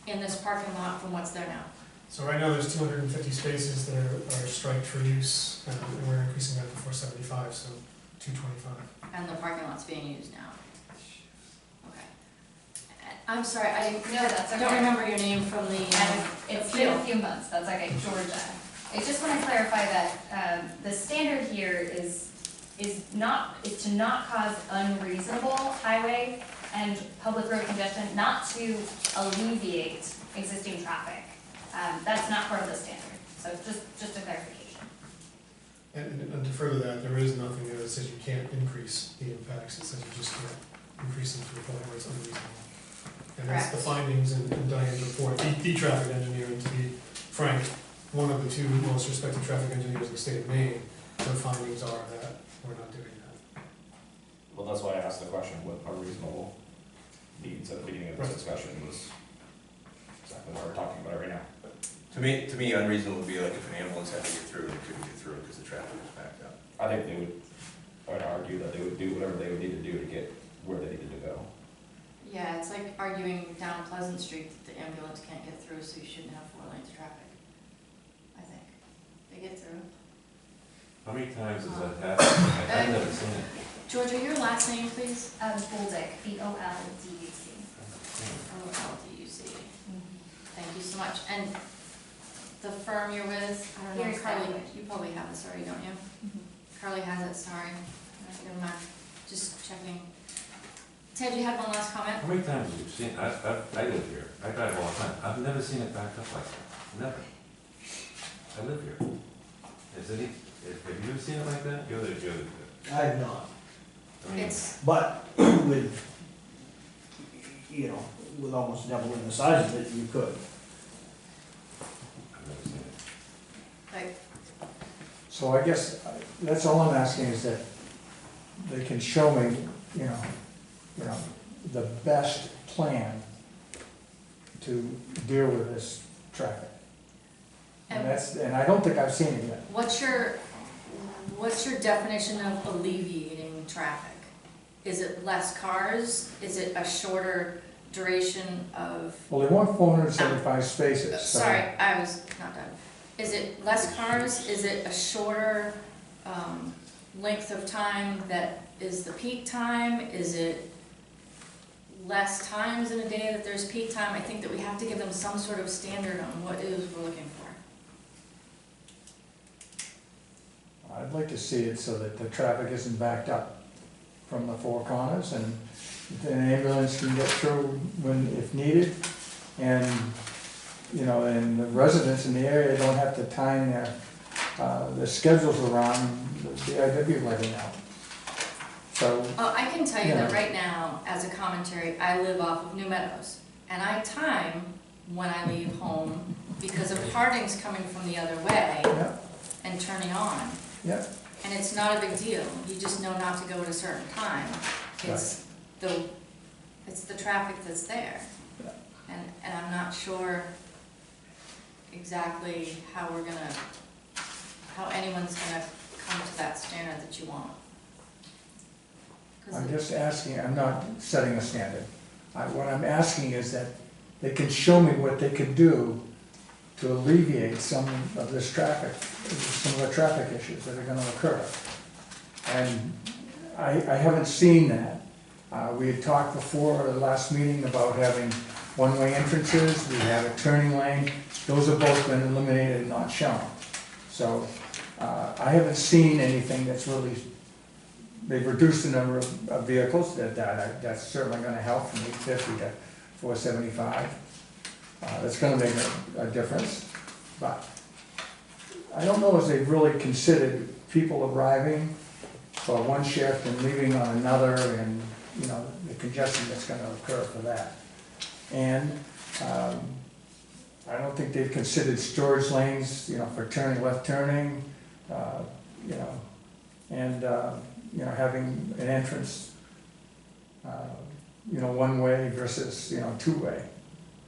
in this parking lot from what's there now? So right now, there's 250 spaces that are striped for use, and we're increasing that to 475, so 225. And the parking lot's being used now? Okay. I'm sorry, I no, that's okay. don't remember your name from the And it's been a appeal. few months, that's okay, Georgia. I just want to clarify that the standard here is to not cause unreasonable highway and public road congestion, not to alleviate existing traffic. That's not part of the standard, so just a clarification. And to further that, there is nothing there that says you can't increase the impacts, it says you just can't increase them to the point where it's unreasonable. And that's the Correct. findings in Diane's report, the traffic engineer, and to be frank, one of the two most respected traffic engineers in the state of Maine, their findings are that we're not doing that. Well, that's why I asked the question, what are reasonable needs at the beginning of this discussion was exactly what we're talking about right now. To me, unreasonable would be like if an ambulance had to get through and it couldn't get through because the traffic was backed up. I think I would argue that they would do whatever they would need to do to get where they needed to go. Yeah, it's like arguing down Pleasant Street that the ambulance can't get through, so you shouldn't have 4 lanes of traffic. I think. They get through. How many times has that happened? I've never seen it. Georgia, your last name, please? Bolduc, B-O-L-D-U-C. O-L-D-U-C. Thank you so much. And the firm you're with, I don't know, Here's Carly, Stanwood. you probably have this already, don't you? Carly has it, sorry. Never mind, just checking. Ted, you had one last comment? How many times have you seen, I live here, I drive all the time, I've never seen it backed up like that, never. I live here. Have you seen it like that? You're the, I have not, I mean, It's, but with, with almost doubling the size of it, you could. I've never seen it. like, So I guess that's all I'm asking is that they can show me, the best plan to deal with this traffic. And I don't think I've seen it yet. what's your definition of alleviating traffic? Is it less cars? Is it a shorter duration of, Well, they want 475 spaces, so. sorry, I was not done. Is it less cars? Is it a shorter, length of time that is the peak time? Is it less times in a day that there's peak time? I think that we have to give them some sort of standard on what it is we're looking for. I'd like to see it so that the traffic isn't backed up from the four corners, and an ambulance can get through when, if needed. And, you know, and the residents in the area don't have to time their schedules around the DIW letting out. So, I can tell you Yeah. that right now, as a commentary, I live off of New Meadows, and I time when I leave home because of Harding's coming from the other way yeah, and turning on. yeah, And it's not a big deal, you just know not to go at a certain time. It's the traffic that's there. Yeah. And I'm not sure exactly how anyone's gonna come to that standard that you want. 'Cause I'm just asking, I'm not setting a standard. What I'm asking is that they can show me what they could do to alleviate some of this traffic, some of the traffic issues that are gonna occur. And I haven't seen that. We had talked before, the last meeting, about having one-way entrances, we have a turning lane. Those have both been eliminated and not shown. So I haven't seen anything that's really, they've reduced the number of vehicles, that's certainly gonna help from 850 to 475. That's gonna make a difference, but I don't know if they've really considered people arriving for one shift and leaving on another, and, you know, the congestion that's gonna occur for that. And I don't think they've considered storage lanes, you know, for turning, left turning, you know, and, you know, having an entrance, you know, one way versus, you know, two-way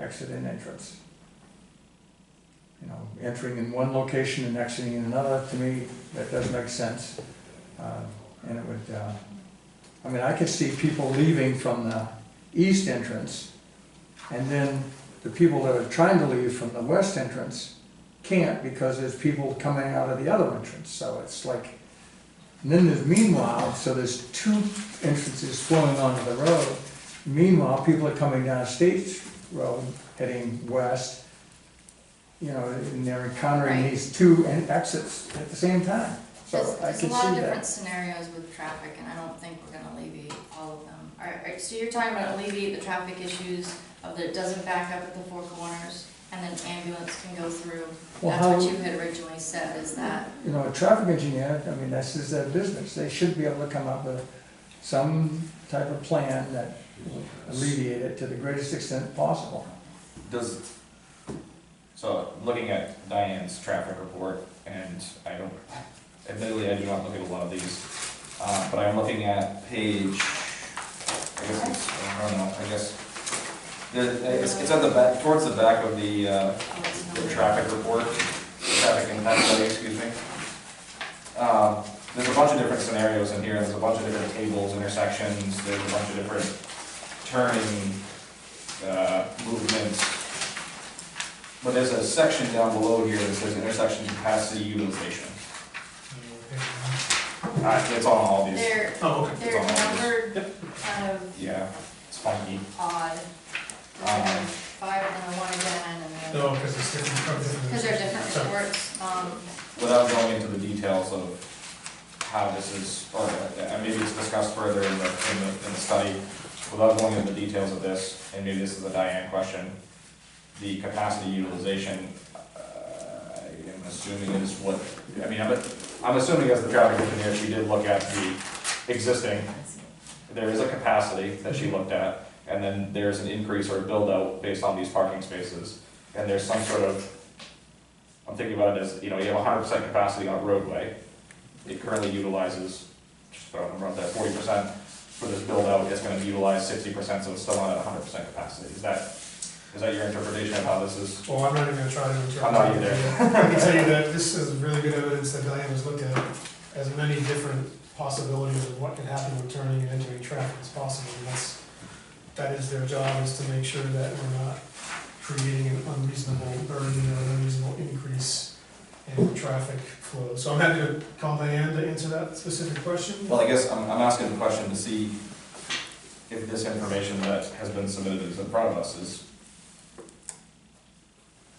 exit and entrance. You know, entering in one location and exiting in another, to me, that does make sense. And it would, I mean, I could see people leaving from the east entrance, and then the people that are trying to leave from the west entrance can't, because there's people coming out of the other entrance, so it's like, and then there's meanwhile, so there's two entrances flowing onto the road. Meanwhile, people are coming down State Road, heading west, you know, and they're encountering Right. these two exits at the same time. So I There's a can lot of see different that. scenarios with traffic, and I don't think we're gonna alleviate all of them. Alright, so you're talking about alleviate the traffic issues of that it doesn't back up at the four corners, and then ambulance can go through. Well, That's what how- you had originally said, is that, You know, a traffic engineer, I mean, this is their business. They should be able to come up with some type of plan that will alleviate it to the greatest extent possible. So, looking at Diane's traffic report, and admittedly, I do not look at a lot of these, but I'm looking at page, it's at the back, towards the back of the traffic report, traffic impact study, excuse me. There's a bunch of different scenarios in here, there's a bunch of different tables, intersections, there's a bunch of different turning, movements. But there's a section down below here that says intersection capacity utilization. It's on all these. they're, Oh, okay. they're numbered kind of Yeah, it's funky. odd. There's kind of five and then one again, and then, No, because it's different. because they're different reports, Without going into the details of how this is, or maybe it's discussed further in the study, without going into the details of this, and maybe this is a Diane question, the capacity utilization, I'm assuming is what, I mean, I'm assuming as the traffic engineer, she did look at the existing, there is a capacity that she looked at, and then there's an increase or a build out based on these parking spaces, and there's some sort of, I'm thinking about it as, you know, you have 100% capacity on a roadway, it currently utilizes, just throw a number out there, 40%, for this build out, it's gonna utilize 60%, so it's still not at 100% capacity. Is that your interpretation of how this is? Well, I'm not even gonna try to interpret. I'm not either. I can tell you that this is really good evidence that Diane has looked at as many different possibilities of what can happen with turning and entering traffic as possible. And that is their job, is to make sure that we're not creating an unreasonable burden or an unreasonable increase in traffic flow. So I'm happy to call Diane to answer that specific question. Well, I guess I'm asking the question to see if this information that has been submitted is in front of us is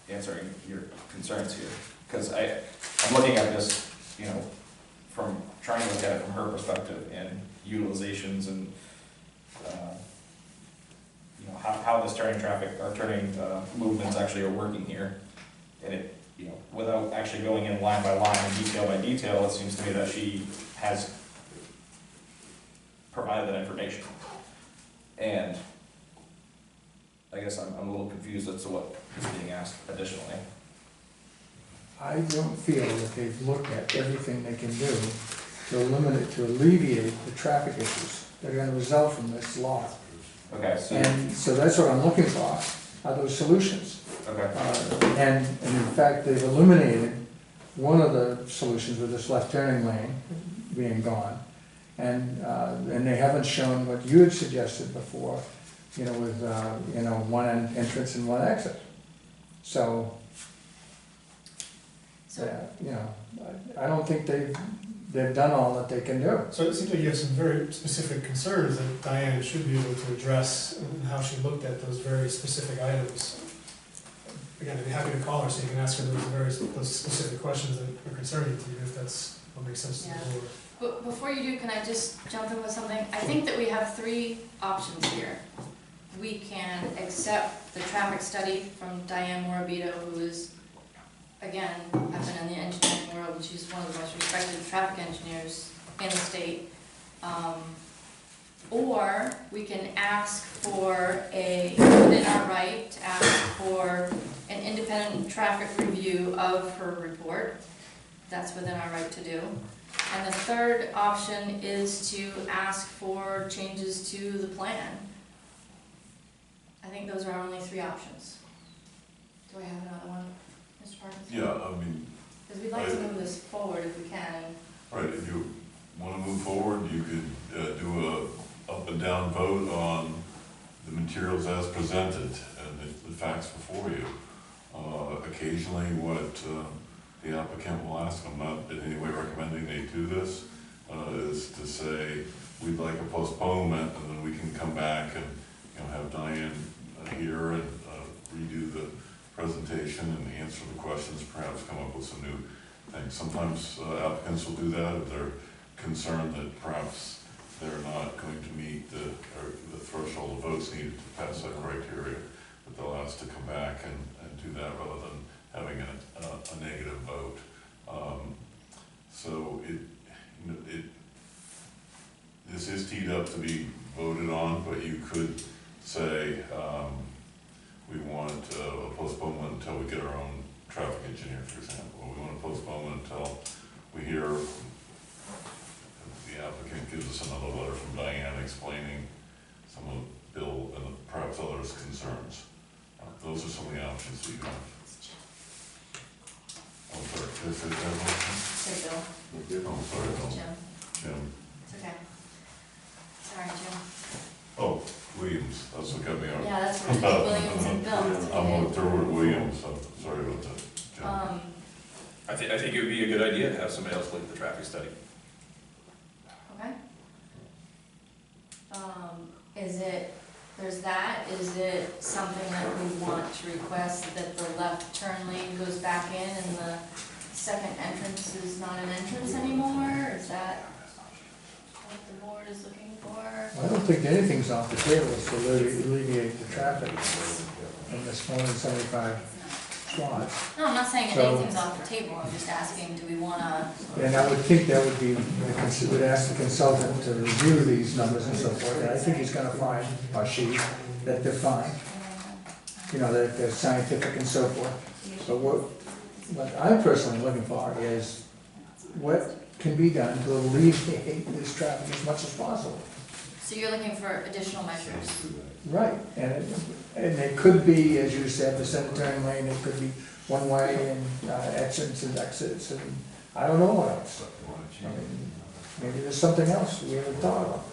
answering your concerns here. Because I'm looking at this, you know, from, trying to look at it from her perspective and utilizations and, you know, how this turning traffic, or turning movements actually are working here. And it, you know, without actually going in line by line, detail by detail, it seems to me that she has provided that information. And I guess I'm a little confused as to what is being asked additionally. I don't feel that they've looked at everything they can do to eliminate, to alleviate the traffic issues that are gonna result from this law. Okay, so, And so that's what I'm looking for, are those solutions. okay, And in fact, they've eliminated one of the solutions with this left turning lane being gone. And they haven't shown what you had suggested before, you know, with, you know, one entrance and one exit. So, yeah, you know, I don't think they've done all that they can do. So it seems like you have some very specific concerns that Diane should be able to address and how she looked at those very specific items. Again, I'd be happy to call her so you can ask her those specific questions that are concerning to you, if that's what makes sense to the board. But before you do, can I just jump in with something? I think that we have three options here. We can accept the traffic study from Diane Morabito, who is, again, I've been in the engineering world, and she's one of the most respected traffic engineers in the state. Or we can ask for within our right, to ask for an independent traffic review of her report. That's within our right to do. And the third option is to ask for changes to the plan. I think those are our only three options. Do I have another one, Mr. Parkinson? Yeah, I mean, Because we'd like to move this forward if we can. right, if you wanna move forward, you could do a up and down vote on the materials as presented and the facts before you. Occasionally what the applicant will ask, I'm not in any way recommending they do this, is to say, we'd like a postponement, and then we can come back and, you know, have Diane here and redo the presentation and answer the questions, perhaps come up with some new things. Sometimes applicants will do that if they're concerned that perhaps they're not going to meet the threshold of votes needed to pass that criteria, but they'll ask to come back and do that rather than having a negative vote. So this is teed up to be voted on, but you could say, we want a postponement until we get our own traffic engineer, for example, or we want a postponement until we hear the applicant gives us another letter from Diane explaining some of Bill and perhaps others' concerns. Those are some of the options that you have. Oh, sorry, did I say that motion? Say Bill. Oh, sorry, Bill. Jim. Jim. It's okay. Sorry, Jim. Oh, Williams, that's what got me on. Yeah, that's what it is, Williams and Bill. It's I'm okay. on Thurwood Williams, so sorry about that, Jim. I think it would be a good idea to have somebody else look at the traffic study. Okay. There's that, is it something that we want to request that the left turn lane goes back in and the second entrance is not an entrance anymore? Is that what the board is looking for? I don't think anything's off the table to alleviate the traffic from this 175 slots. No, I'm not saying that So- anything's off the table, I'm just asking, do we wanna, And I would think that would be, would ask the consultant to review these numbers and so forth, and I think he's gonna find, or she, that they're fine. You know, that they're scientific and so forth. But what I'm personally looking for is what can be done to alleviate this traffic as much as possible. so you're looking for additional measures? Right, and it could be, as you said, the center turning lane, it could be one way and exits and exits, and I don't know what else. I mean, maybe there's something else we haven't thought of.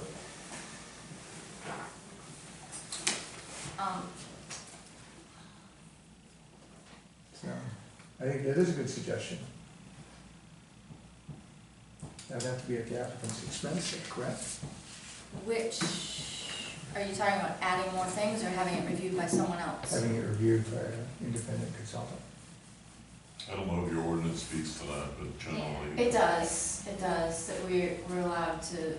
So, I think that is a good suggestion. That'd have to be at the applicant's expense, correct? Which, are you talking about adding more things or having it reviewed by someone else? Having it reviewed by an independent consultant. I don't know if your ordinance speaks to that, but generally. It does, that we're allowed to,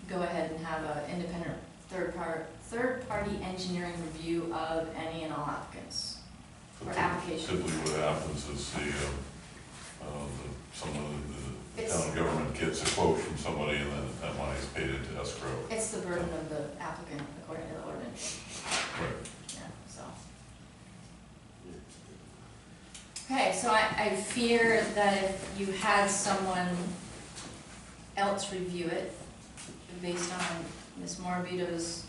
go ahead and have an independent third-party engineering review of any and all applicants or applications. Typically what happens is someone in the town government gets a quote from somebody and then that money is paid into escrow. It's the burden of the applicant according to the ordinance. Right. Yeah, so. Okay, so I fear that if you had someone else review it, based on Ms. Morabito's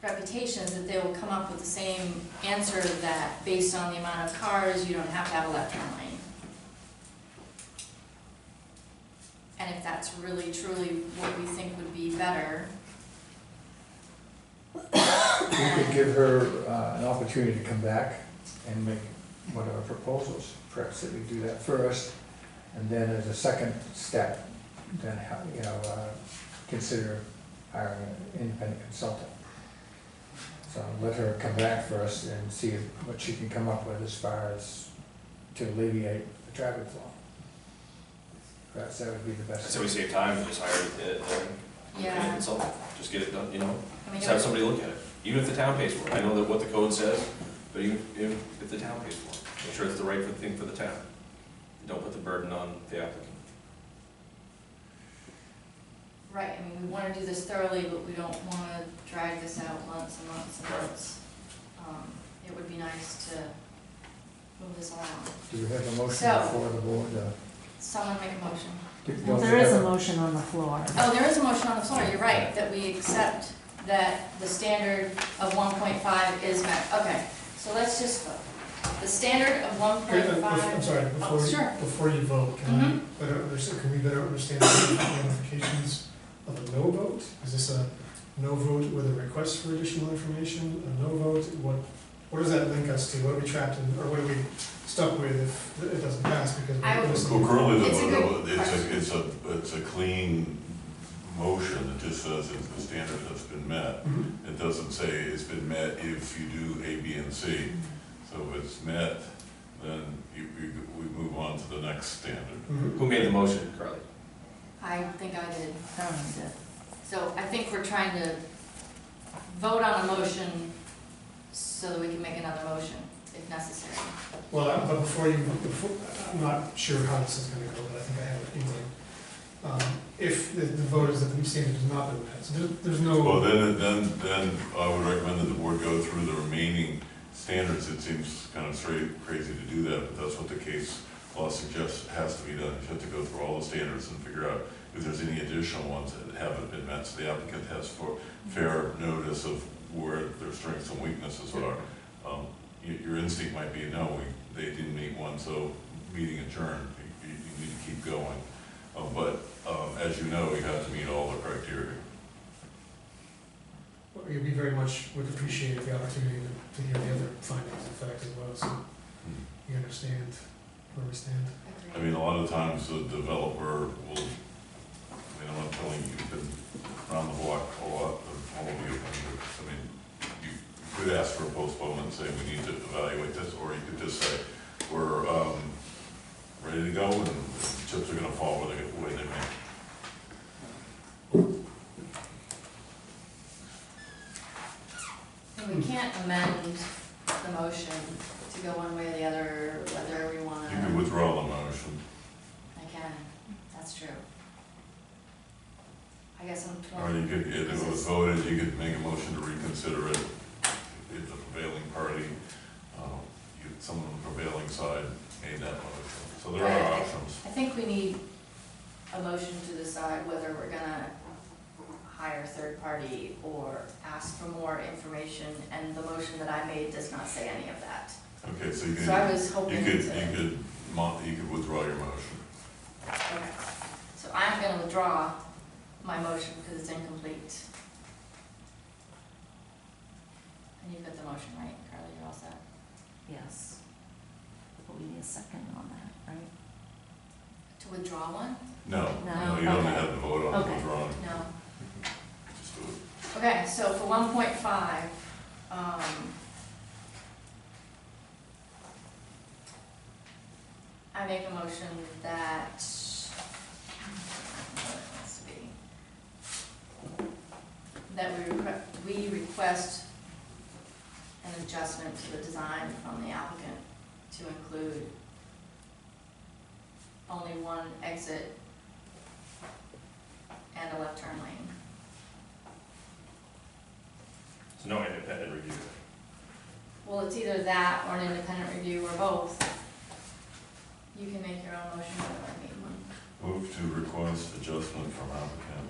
reputation, that they will come up with the same answer that based on the amount of cars, you don't have to have a left turn lane. And if that's really truly what we think would be better, We could give her an opportunity to come back and make whatever proposals. Perhaps that we do that first, and then as a second step, then, consider hiring an independent consultant. So let her come back first and see what she can come up with as far as to alleviate the traffic flow. Perhaps that would be the best. So we save time, just hire an yeah. consultant, just get it done, you know? I mean, Just have somebody look at it, even if the town pays for it. I know that what the code says, but even if the town pays for it, make sure it's the right thing for the town. Don't put the burden on the applicant. right, I mean, we wanna do this thoroughly, but we don't wanna drag this out months and months and months. It would be nice to move this along. Do we have a motion So- before the board? Someone make a motion. Don't There we is have a motion on the floor. Oh, there is a motion on the floor, you're right, that we accept that the standard of 1.5 is met. Okay, so let's just vote. The standard of 1.5. I'm sorry, Sure. before you vote, can we better understand the ramifications of a no vote? Is this a no vote with a request for additional information, a no vote? What does that link us to? What are we trapped in, or what are we stuck with if it doesn't pass because I would- we're Well, currently, It's a good it's a clean motion, it just says the standard has been met. Mhm. It doesn't say it's been met if you do A, B, and C. So if it's met, then we move on to the next standard. Mhm. Who made the motion, Carly? I think I did. Someone did. So I think we're trying to vote on a motion so that we can make another motion if necessary. Well, but I'm not sure how this is gonna go, but I think I have it in if the vote is that the standard has not been met, so there's no. Well, then I would recommend that the board go through the remaining standards. It seems kind of crazy to do that, but that's what the case law suggests has to be done. You have to go through all the standards and figure out if there's any additional ones that haven't been met, so the applicant has fair notice of where their strengths and weaknesses are. Your instinct might be, no, they didn't meet one, so meeting adjourned, you need to keep going. But as you know, you have to meet all the criteria. We very much would appreciate the opportunity to hear the other findings of fact as well, so you understand where we stand. I mean, a lot of times the developer will, I'm not telling you, you've been around the block a lot, all of you. I mean, you could ask for a postponement and say, we need to evaluate this, or you could just say, we're ready to go, and the chips are gonna fall where they may. And we can't amend the motion to go one way or the other, whether we wanna. You could withdraw the motion. I can, that's true. I guess I'm Or torn. you could, if it was voted, you could make a motion to reconsider it if the prevailing party, someone on the prevailing side made that motion. So there Right. are options. I think we need a motion to decide whether we're gonna hire a third party or ask for more information, and the motion that I made does not say any of that. Okay, so you So I could, was hoping you to. could withdraw your motion. Okay, so I'm gonna withdraw my motion because it's incomplete. And you've got the motion, right, Carly, you're all set? Yes. But we need a second on that, right? To To withdraw one? No, No, no, you don't okay. have to vote on Okay. withdrawing, No. just do it. Okay, so for 1.5, I make a motion that, let's see, that we request an adjustment to the design from the applicant to include only one exit and a left turn lane. So no independent review. Well, it's either that or an independent review or both. You can make your own motion whether I need one. Move to request adjustment from applicant.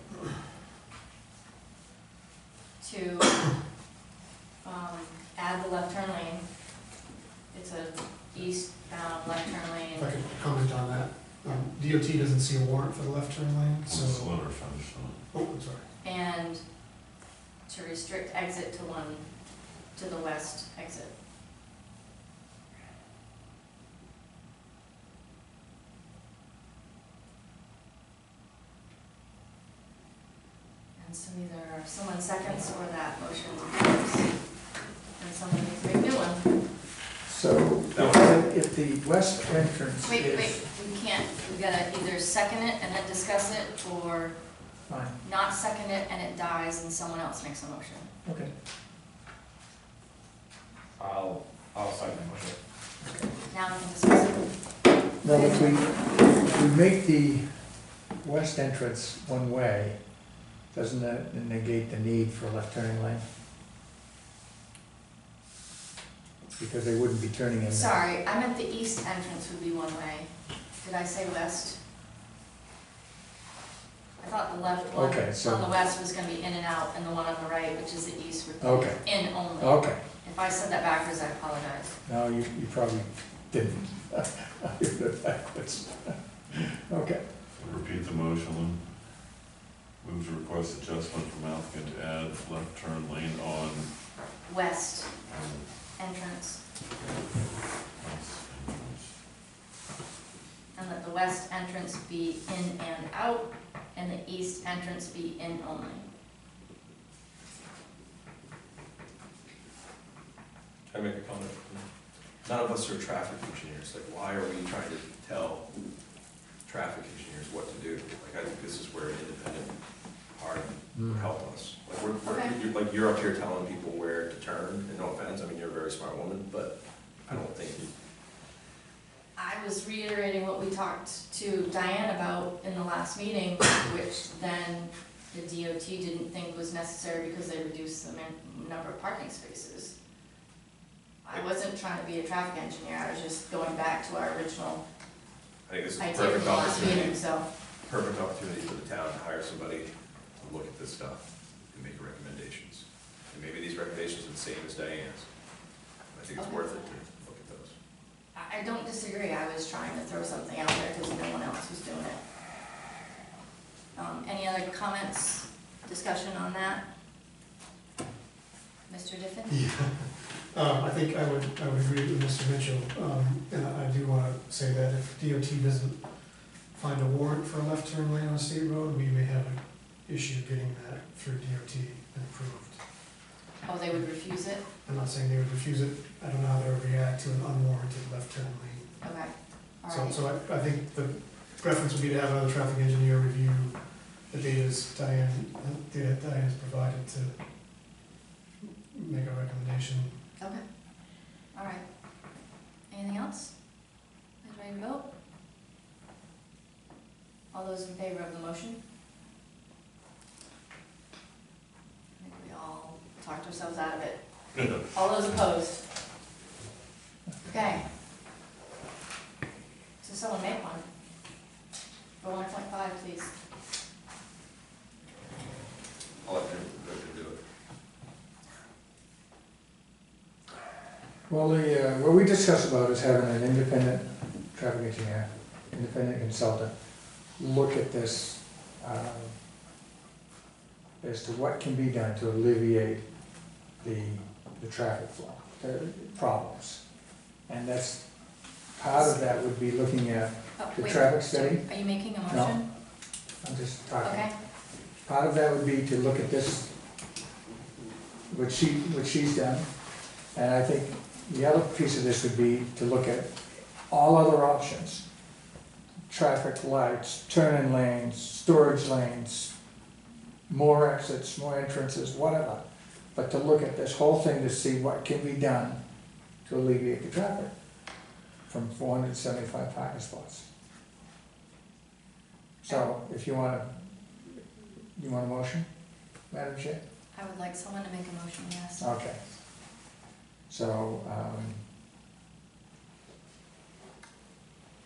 To, add the left turn lane. It's a eastbound left turn If I lane. could comment on that, DOT doesn't see a warrant for the left turn lane, What's so, the letter finished on? oh, I'm sorry. And to restrict exit to the west exit. And so either someone seconds or that motion fails. And someone needs to make a new one. So if the west entrance Wait, is. we can't, we gotta either second it and then discuss it, or Fine, not second it and it dies and someone else makes a motion. okay. I'll second the motion. Now we can discuss it. Well, if we make the west entrance one way, doesn't that negate the need for a left turning lane? Because they wouldn't be turning in there. Sorry, I meant the east entrance would be one way. Did I say west? I thought the left one Okay, so- on the west was gonna be in and out, and the one on the right, which is the east, would Okay. be in only. Okay, If I said that backwards, I apologize. no, you probably didn't. I did it backwards. Okay, Repeat the motion, Lynn. Move to request adjustment from applicant to add left turn lane on, West entrance, and that the west entrance be in and out, and the east entrance be in only. Can I make a comment? None of us are traffic engineers, like, why are we trying to tell traffic engineers what to do? Like, I think this is where an independent party would help us. Like, you're up here telling people where to turn, and no offense, I mean, you're a very smart woman, but I don't think you. I was reiterating what we talked to Diane about in the last meeting, which then the DOT didn't think was necessary because they reduced the number of parking spaces. I wasn't trying to be a traffic engineer, I was just going back to our original I think this is a idea from perfect the last meeting, opportunity, so. perfect opportunity for the town to hire somebody to look at this stuff and make recommendations. And maybe these recommendations are the same as Diane's. I think it's Okay. worth it to look at those. I don't disagree, I was trying to throw something out there because no one else was doing it. Any other comments, discussion on that? Mr. Diffin? I think I would agree with Mr. Mitchell, and I do wanna say that if DOT doesn't find a warrant for a left turn lane on a state road, we may have an issue getting that through DOT and approved. Oh, they would refuse it? I'm not saying they would refuse it, I don't know how they would react to an unwarranted left turn lane. Okay, all So, right. so I think the preference would be to have another traffic engineer review the data Diane has provided to make a recommendation. Okay, all right. Anything else? Are you ready to vote? All those in favor of the motion? I think we all talked ourselves out of it. All those opposed? Okay. So someone make one. For 1.5, please. I'll let you do it. well, what we discussed about is having an independent traffic engineer, independent consultant, look at this, as to what can be done to alleviate the traffic flow, the problems. And that's part of that would be looking at, Oh, The wait, traffic study? Are you making a No. motion? I'm just talking. Okay, Part of that would be to look at this, what she's done. And I think the other piece of this would be to look at all other options. Traffic lights, turn-in lanes, storage lanes, more exits, more entrances, whatever. But to look at this whole thing to see what can be done to alleviate the traffic from 475 parking spots. So if you want a motion, Madam Chair? I would like someone to make a motion, yes. Okay. So,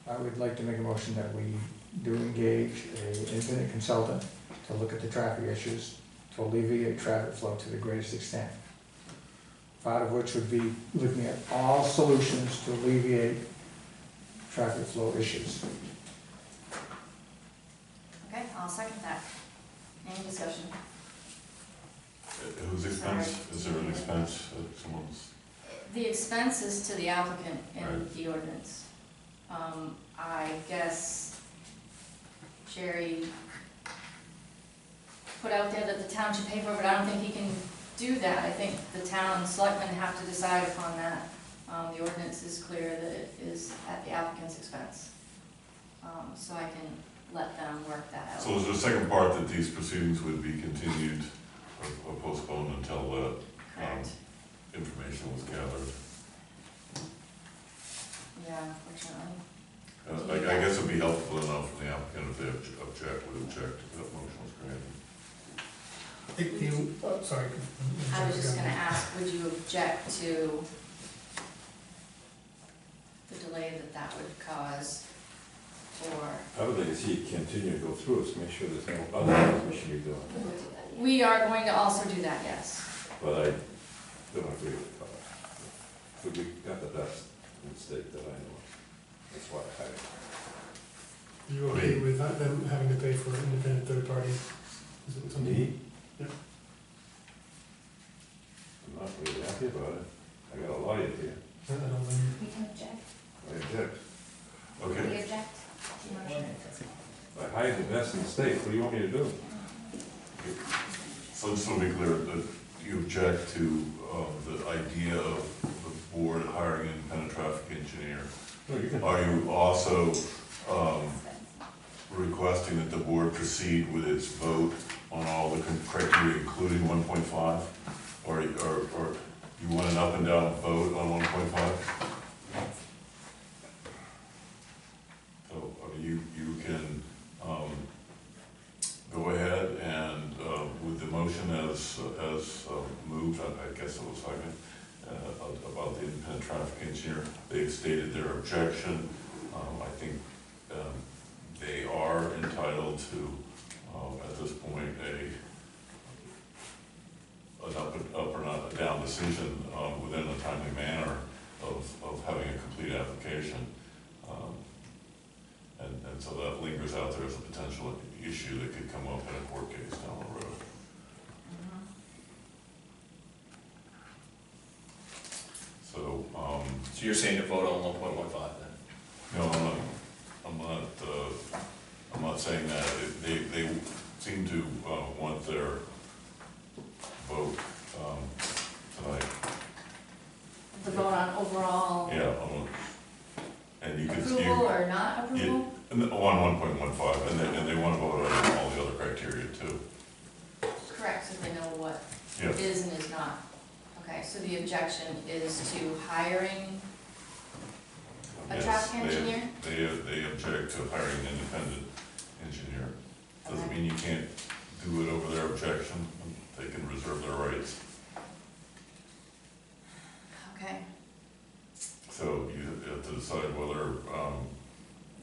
I would like to make a motion that we do engage an independent consultant to look at the traffic issues, to alleviate traffic flow to the greatest extent. Part of which would be looking at all solutions to alleviate traffic flow issues. Okay, I'll second that. Any discussion? Whose expense? Is there an expense that someone's? The expense is to the applicant in Right. the ordinance. I guess Jerry put out there that the town should pay for it, but I don't think he can do that. I think the town selectmen have to decide upon that. The ordinance is clear that it is at the applicant's expense. So I can let them work that out. So is there a second part that these proceedings would be continued or postponed until the Correct. information was gathered? Yeah, unfortunately. I guess it'd be helpful enough for the applicant if they would object if that motion was granted. Sorry. I was just gonna ask, would you object to the delay that that would cause, or? I would like to see it continue to go through, so make sure there's no other things we should be doing. We are going to also do that, yes. But I don't agree with the color. So we got the best in the state that I know of. That's why I hired him. You okay with them having to pay for an independent third party? Is it something? Me? Yeah. I'm not really happy about it. I got a lawyer here. I don't know. We can object. I object. Okay. We object to the motion. I hired the best in the state. What do you want me to do? So just to be clear, that you object to the idea of the board hiring an independent traffic engineer. No, you can. Are you also requesting that the board proceed with its vote on all the criteria, including 1.5? Or you want an up and down vote on 1.5? So you can go ahead and with the motion as moved, I guess it was second, about the independent traffic engineer, they've stated their objection. I think they are entitled to, at this point, an up or not a down decision within a timely manner of having a complete application. And so that lingers out there as a potential issue that could come up in a court case down the road. So, So you're saying to vote on 1.15 then? no, I'm not saying that. They seem to want their vote tonight. The vote on overall Yeah, and you could. approval or not approval? On 1.15, and they want to vote on all the other criteria too. Correct, so they know what Yeah. is and is not. Okay, so the objection is to hiring a Yes, traffic engineer? They object to hiring an independent engineer. Doesn't Okay. mean you can't do it over their objection. They can reserve their rights. Okay, So you have to decide whether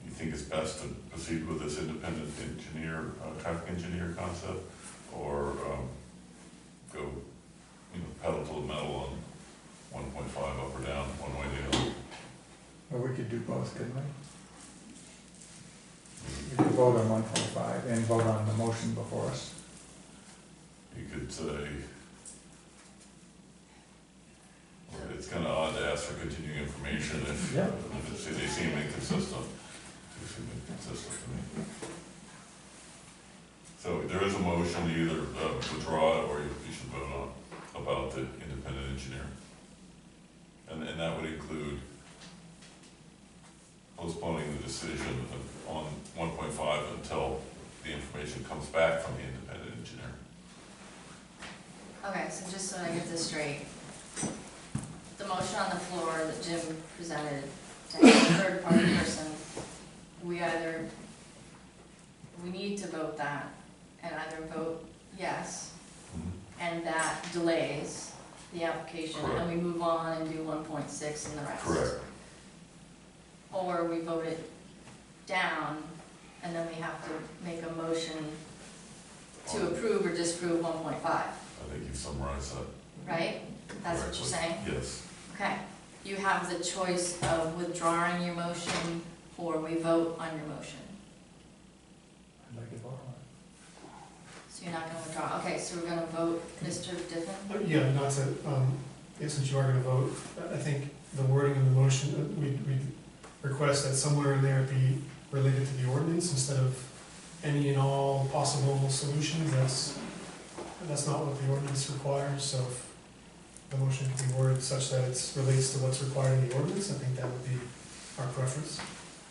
you think it's best to proceed with this independent engineer, traffic engineer concept, or go, pedal to the metal on 1.5 up or down, one way or the other. Well, we could do both, couldn't we? We could vote on 1.5 and vote on the motion before us. You could say, it's kind of odd to ask ask for continuing information if, Yeah. if they seem inconsistent. They seem inconsistent to me. So there is a motion to either withdraw it or you should vote on about the independent engineer. And that would include postponing the decision on 1.5 until the information comes back from the independent engineer. Okay, so just so I get this straight, the motion on the floor that Jim presented to have a third-party person, we need to vote that, and either vote yes, and that delays the application, and we move on and do 1.6 and the rest. Correct. Or we vote it down, and then we have to make a motion to approve or disapprove 1.5, I think you summarized that. right? That's what you're saying? Yes. Okay. You have the choice of withdrawing your motion, or we vote on your motion. I'd like to vote on So you're not gonna withdraw. Okay, so we're gonna vote Mr. Diffin? Yeah, not to, yeah, since you are gonna vote, I think the wording of the motion, we request that somewhere in there be related to the ordinance instead of any and all possible solutions. That's not what the ordinance requires, so if the motion can be worded such that it relates to what's required in the ordinance, I think that would be our preference.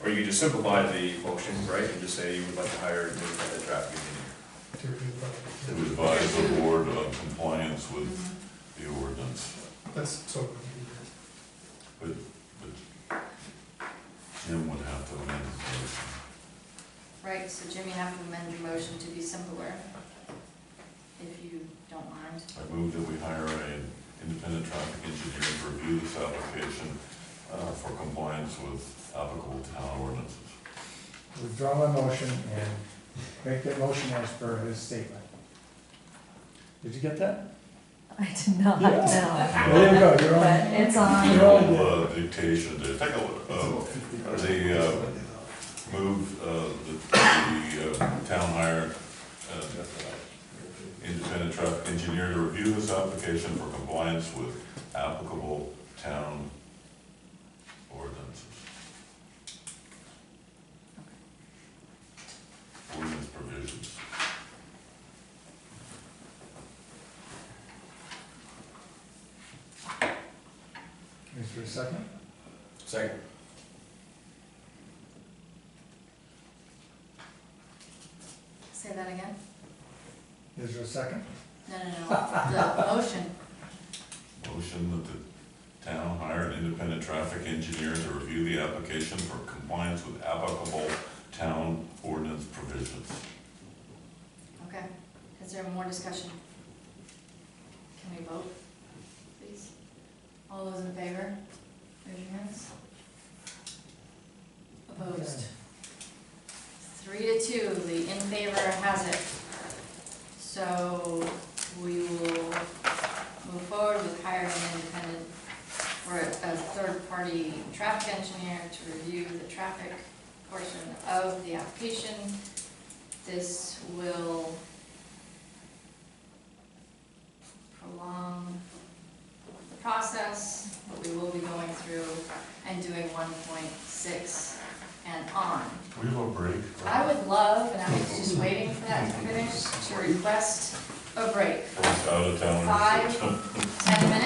Or you could just simplify the motion, right, and just say you would like to hire an independent traffic engineer. To review the project. To advise the board on compliance with the ordinance. That's sort of. But Jim would have to amend his motion. Right, so Jim, you have to amend your motion to be simpler, if you don't mind. I move that we hire an independent traffic engineer to review this application for compliance with applicable town ordinances. it. Withdraw my motion and make that motion as per his statement. Did you get that? I did not, no. There you go, you're on. But it's on. You're all good. Dictation there. Take a look. Move the town hire independent traffic engineer to review this application for compliance with applicable town ordinances. Ordinance provisions. Is there a second? Second. Say that again? Is there a second? No, the motion. Motion that the town hire an independent traffic engineer to review the application for compliance with applicable town ordinance provisions. Okay. Is there more discussion? Can we vote, please? All those in favor, raise your hands. Opposed? 3-2, the in favor has it. So we will move forward with hiring an independent, or a third-party traffic engineer to review the traffic portion of the application. This will prolong the process, but we will be going through and doing 1.6 and on. We have a break. I would love, and I was just waiting for that to finish, to request a break. Out of town. 5, 10 minutes.